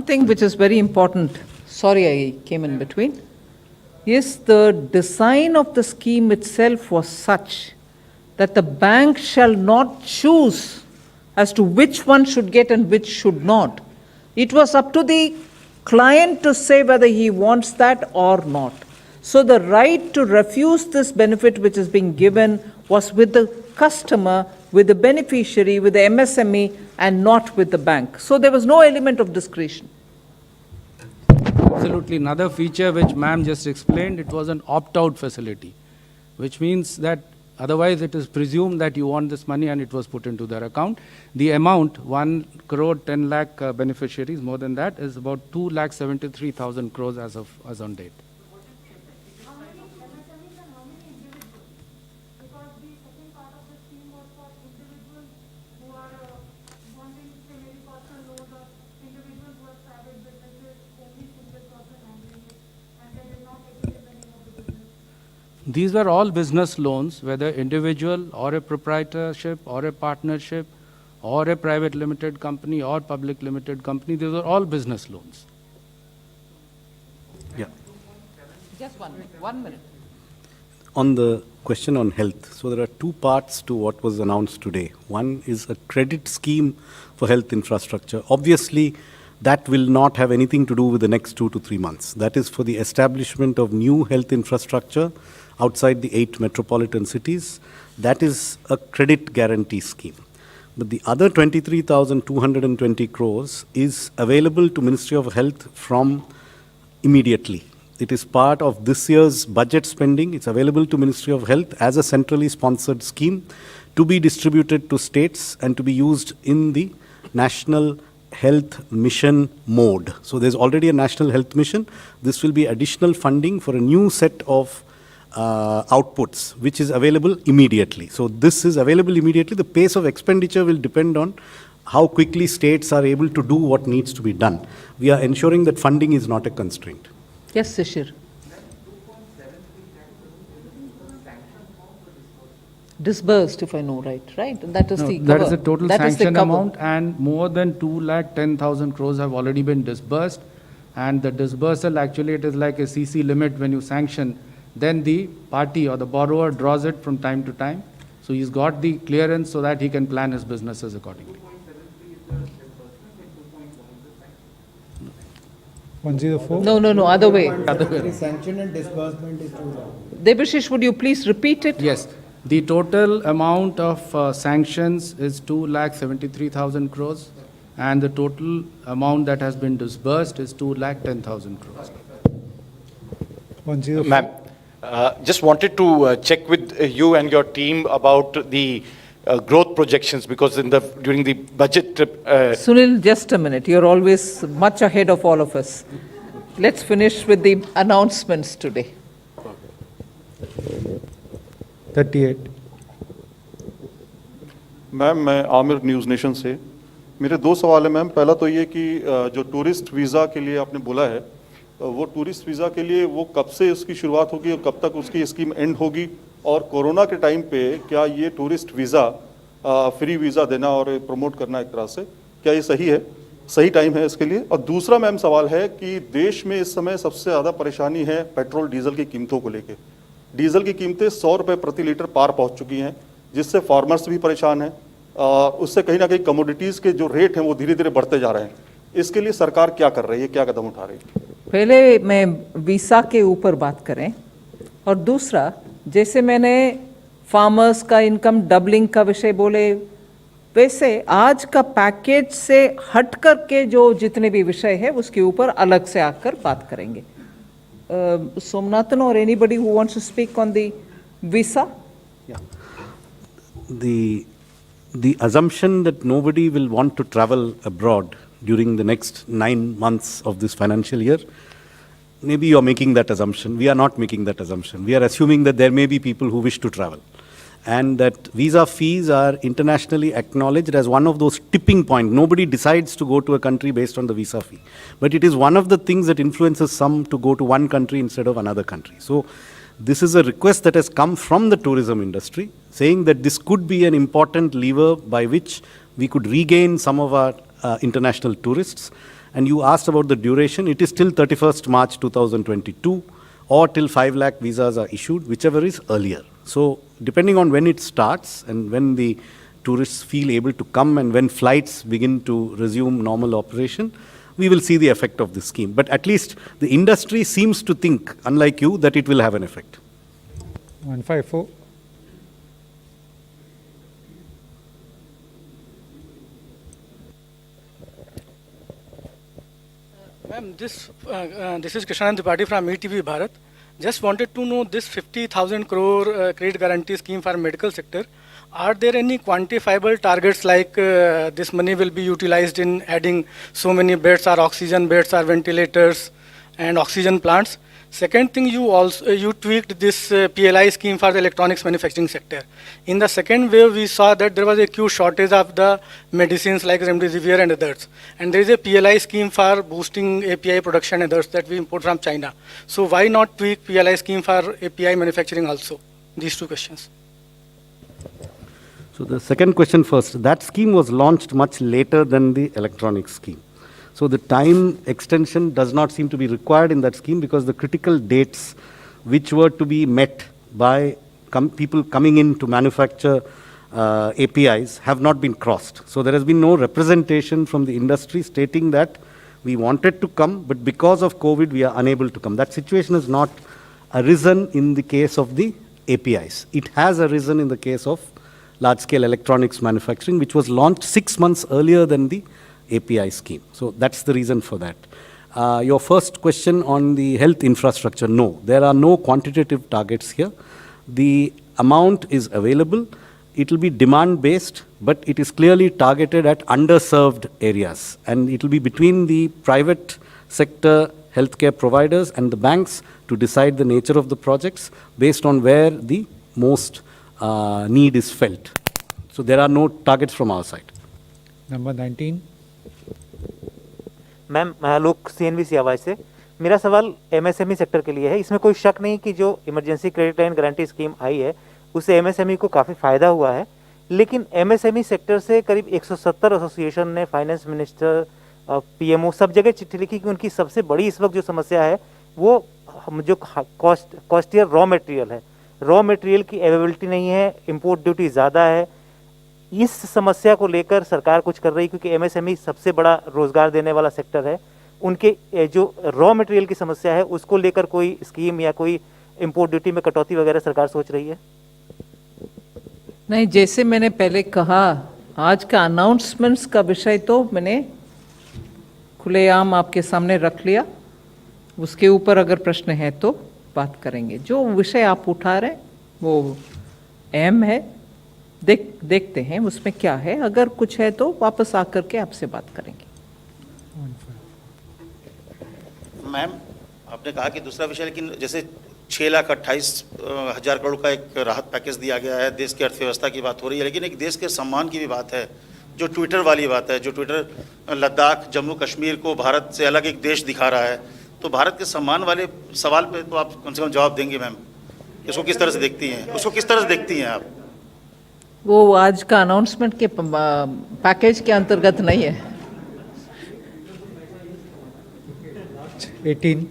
thing which is very important, sorry I came in between, is the design of the scheme itself was such that the bank shall not choose as to which one should get and which should not. It was up to the client to say whether he wants that or not. So the right to refuse this benefit which is being given was with the customer, with the beneficiary, with the MSME, and not with the bank. So there was no element of discretion. Absolutely. Another feature which ma'am just explained, it was an opt-out facility, which means that otherwise it is presumed that you want this money and it was put into their account. The amount, 1 crore 10 lakh beneficiaries, more than that, is about 2,73,000 crores as on date. These were all business loans, whether individual or a proprietorship or a partnership or a private limited company or public limited company. These are all business loans. Yeah. Just 1 minute, 1 minute. On the question on health, so there are two parts to what was announced today. One is a credit scheme for health infrastructure. Obviously, that will not have anything to do with the next 2 to 3 months. That is for the establishment of new health infrastructure outside the 8 metropolitan cities. That is a credit guarantee scheme. But the other 23,220 crores is available to Ministry of Health from immediately. It is part of this year's budget spending. It's available to Ministry of Health as a centrally sponsored scheme to be distributed to states and to be used in the National Health Mission mode. So there's already a National Health Mission. This will be additional funding for a new set of outputs, which is available immediately. So this is available immediately. The pace of expenditure will depend on how quickly states are able to do what needs to be done. We are ensuring that funding is not a constraint. Yes, Shishir. Disbursed, if I know right? And that is No, the that is cover. the total That is the sanction cover. amount, and more than 2,10,000 crores have already been disbursed. And the disbursal, actually, it is like a CC limit when you sanction. Then the party or the borrower draws it from time to time. So he's got the clearance so that he can plan his businesses accordingly. 104? No, other way. Sanction and disbursement is too long. Debashish, would you please repeat it? Yes, the total amount of sanctions is 2,73,000 crores, and the total amount that has been disbursed is 2,10,000 crores. 104? Ma'am, just wanted to check with you and your team about the growth projections, because during the budget Sunil, just a minute. You're always much ahead of all of us. Let's finish with the announcements today. 38. Ma'am मैं Aamir news nation से, मेरे 2 सवाल हैं ma'am. पहला तो ये कि जो टूरिस्ट वीज़ा के लिए आपने बोला है, वो टूरिस्ट वीज़ा के लिए वो कब से उसकी शुरुआत होगी और कब तक उसकी स्कीम एंड होगी, और कोरोना के टाइम पे क्या ये टूरिस्ट वीज़ा फ्री वीज़ा देना और प्रमोट करना एक तरह से, क्या ये सही है, सही टाइम है इसके लिए? और दूसरा मैम सवाल है कि देश में इस समय सबसे ज़्यादा परेशानी है पेट्रोल डीजल की कीमतों को लेके। डीजल की कीमतें 100 रुपये प्रति लीटर पार पहुंच चुकी हैं, जिससे फार्मर्स भी परेशान हैं। उससे कहीं ना कहीं कमोडिटीज़ के जो रेट हैं वो धीरे धीरे बढ़ते जा रहे हैं। इसके लिए सरकार क्या कर रही है, क्या कदम उठा रही है? पहले मैं वीसा के ऊपर बात करें, और दूसरा, जैसे मैंने फार्मर्स का इनकम डबलिंग का विषय बोले, वैसे आज का पैकेज से हट कर के जो जितने भी विषय है उसके ऊपर अलग से आकर बात करेंगे। Somnathan or anybody who wants to speak on the visa? Yeah. The assumption that nobody will want to travel abroad during the next 9 months of this financial year, maybe you're making that assumption. We are not making that assumption. We are assuming that there may be people who wish to travel, and that visa fees are internationally acknowledged as one of those tipping points. Nobody decides to go to a country based on the visa fee, but it is one of the things that influences some to go to one country instead of another country. So this is a request that has come from the tourism industry, saying that this could be an important lever by which we could regain some of our international tourists. And you asked about the duration. It is till 31st March 2022, or till 5 lakh visas are issued, whichever is earlier. So depending on when it starts and when the tourists feel able to come and when flights begin to resume normal operation, we will see the effect of this scheme. But at least the industry seems to think, unlike you, that it will have an effect. 154. Ma'am, this is Krishanand Tripathi from ETV Bharat. Just wanted to know this 50,000 crore credit guarantee scheme for medical sector. Are there any quantifiable targets like this money will be utilized in adding so many beds or oxygen beds or ventilators and oxygen plants? Second thing, you tweaked this PLI scheme for the electronics manufacturing sector. In the second wave, we saw that there was a huge shortage of the medicines like remdesivir and others. And there is a PLI scheme for boosting API production and others that we import from China. So why not tweak PLI scheme for API manufacturing also? These two questions. So the second question first. That scheme was launched much later than the electronics scheme. So the time extension does not seem to be required in that scheme because the critical dates which were to be met by people coming in to manufacture APIs have not been crossed. So there has been no representation from the industry stating that we wanted to come, but because of COVID, we are unable to come. That situation has not arisen in the case of the APIs. It has arisen in the case of large-scale electronics manufacturing, which was launched 6 months earlier than the API scheme. So that's the reason for that. Your first question on the health infrastructure, no, there are no quantitative targets here. The amount is available. It will be demand-based, but it is clearly targeted at underserved areas. And it will be between the private sector healthcare providers and the banks to decide the nature of the projects based on where the most need is felt. So there are no targets from our side. Number 19. Ma'am Alok CNBC आवाज़ से मेरा सवाल MSME sector के लिए है। इसमें कोई शक नहीं कि जो emergency credit line guarantee scheme आई है उससे MSME को काफ़ी फ़ायदा हुआ है, लेकिन MSME सेक्टर से करीब 170 एसोसिएशन ने फाइनेंस मिनिस्टर PMO सब जगह चिट्ठी लिखी कि उनकी सबसे बड़ी इस वक्त जो समस्या है वो जो कॉस्टियर रॉ मटेरियल है, रॉ मटेरियल की अवेलेबिलिटी नहीं है, इम्पोर्ट ड्यूटी ज़्यादा है। इस समस्या को लेकर सरकार कुछ कर रही क्योंकि MSME सबसे बड़ा रोजगार देने वाला सेक्टर है, उनके जो रॉ मटेरियल की समस्या है उसको लेकर कोई स्कीम या कोई इंपोर्ट ड्यूटी में कटौती वगैरह सरकार सोच रही है? नहीं, जैसे मैंने पहले कहा, आज का अनाउंसमेंट्स का विषय तो मैंने खुलेआम आपके सामने रख लिया। उसके ऊपर अगर प्रश्न है तो बात करेंगे। जो विषय आप उठा रहे हैं वो अहम है, देखते हैं उसमें क्या है। अगर कुछ है तो वापस आकर के आपसे बात करेंगे। मैम, आपने कहा कि दूसरा विषय, लेकिन जैसे 6,28,000 करोड़ का एक राहत पैकेज दिया गया है, देश की अर्थव्यवस्था की बात हो रही है, लेकिन एक देश के सम्मान की भी बात है। जो ट्विटर वाली बात है, जो ट्विटर लद्दाख जम्मू कश्मीर को भारत से अलग एक देश दिखा रहा है, तो भारत के सम्मान वाले सवाल पे तो आप कम से कम जवाब देंगे मैम। इसको किस तरह से देखती हैं, उसको किस तरह से देखती हैं आप? वो आज का अनाउंसमेंट के पैकेज के अंतर्गत नहीं है। 18.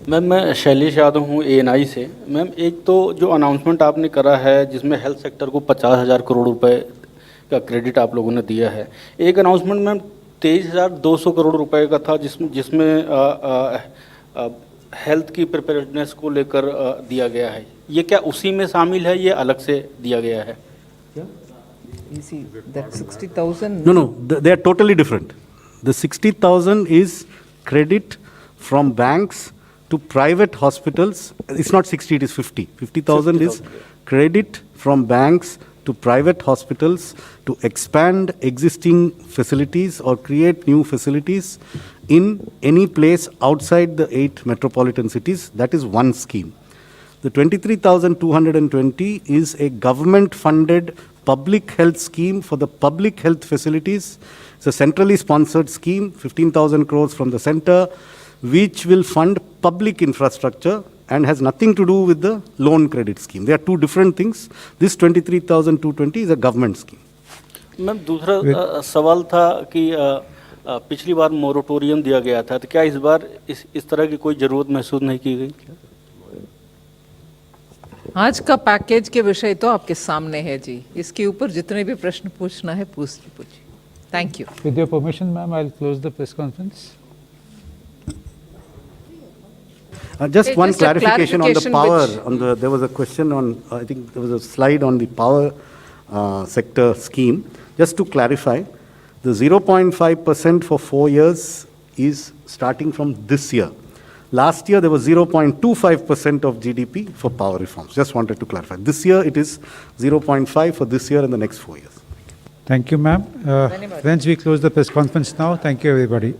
मैम, मैं शैलेश यादव हूँ ANI से। मैम, एक तो जो अनाउंसमेंट आपने करा है जिसमें हेल्थ सेक्टर को 50,000 करोड़ रुपए का क्रेडिट आप लोगों ने दिया है। एक अनाउंसमेंट मैम 23,200 करोड़ रुपए का था जिसमें हेल्थ की प्रिपेयर्डनेस को लेकर दिया गया है। ये क्या उसी में शामिल है, ये अलग से दिया गया है? That 60,000. No, they are totally different. The 60,000 is credit from banks to private hospitals. It's not 60, it is 50. 50,000 is credit from banks to private hospitals to expand existing facilities or create new facilities in any place outside the 8 metropolitan cities. That is one scheme. The 23,220 is a government-funded public health scheme for the public health facilities. It's a centrally sponsored scheme, 15,000 crores from the center, which will fund public infrastructure and has nothing to do with the loan credit scheme. They are two different things. This 23,220 is a government scheme. Ma'am, दूसरा सवाल था कि पिछली बार moratorium दिया गया था, तो क्या इस बार इस तरह की कोई ज़रूरत महसूस नहीं की गई? आज का पैकेज के विषय तो आपके सामने है जी। इसके ऊपर जितने भी प्रश्न पूछना है पूछिए। Thank you. With your permission, ma'am, I'll close the press conference. Just one Just a clarification on the clarification power. There was a question on, I think there was a slide on the power sector scheme. Just to clarify, the 0.5% for 4 years is starting from this year. Last year, there was 0.25% of GDP for power reforms. Just wanted to clarify. This year, it is 0.5 for this year and the next 4 years. Thank you, ma'am. Friends, we close the press conference now. Thank you, everybody.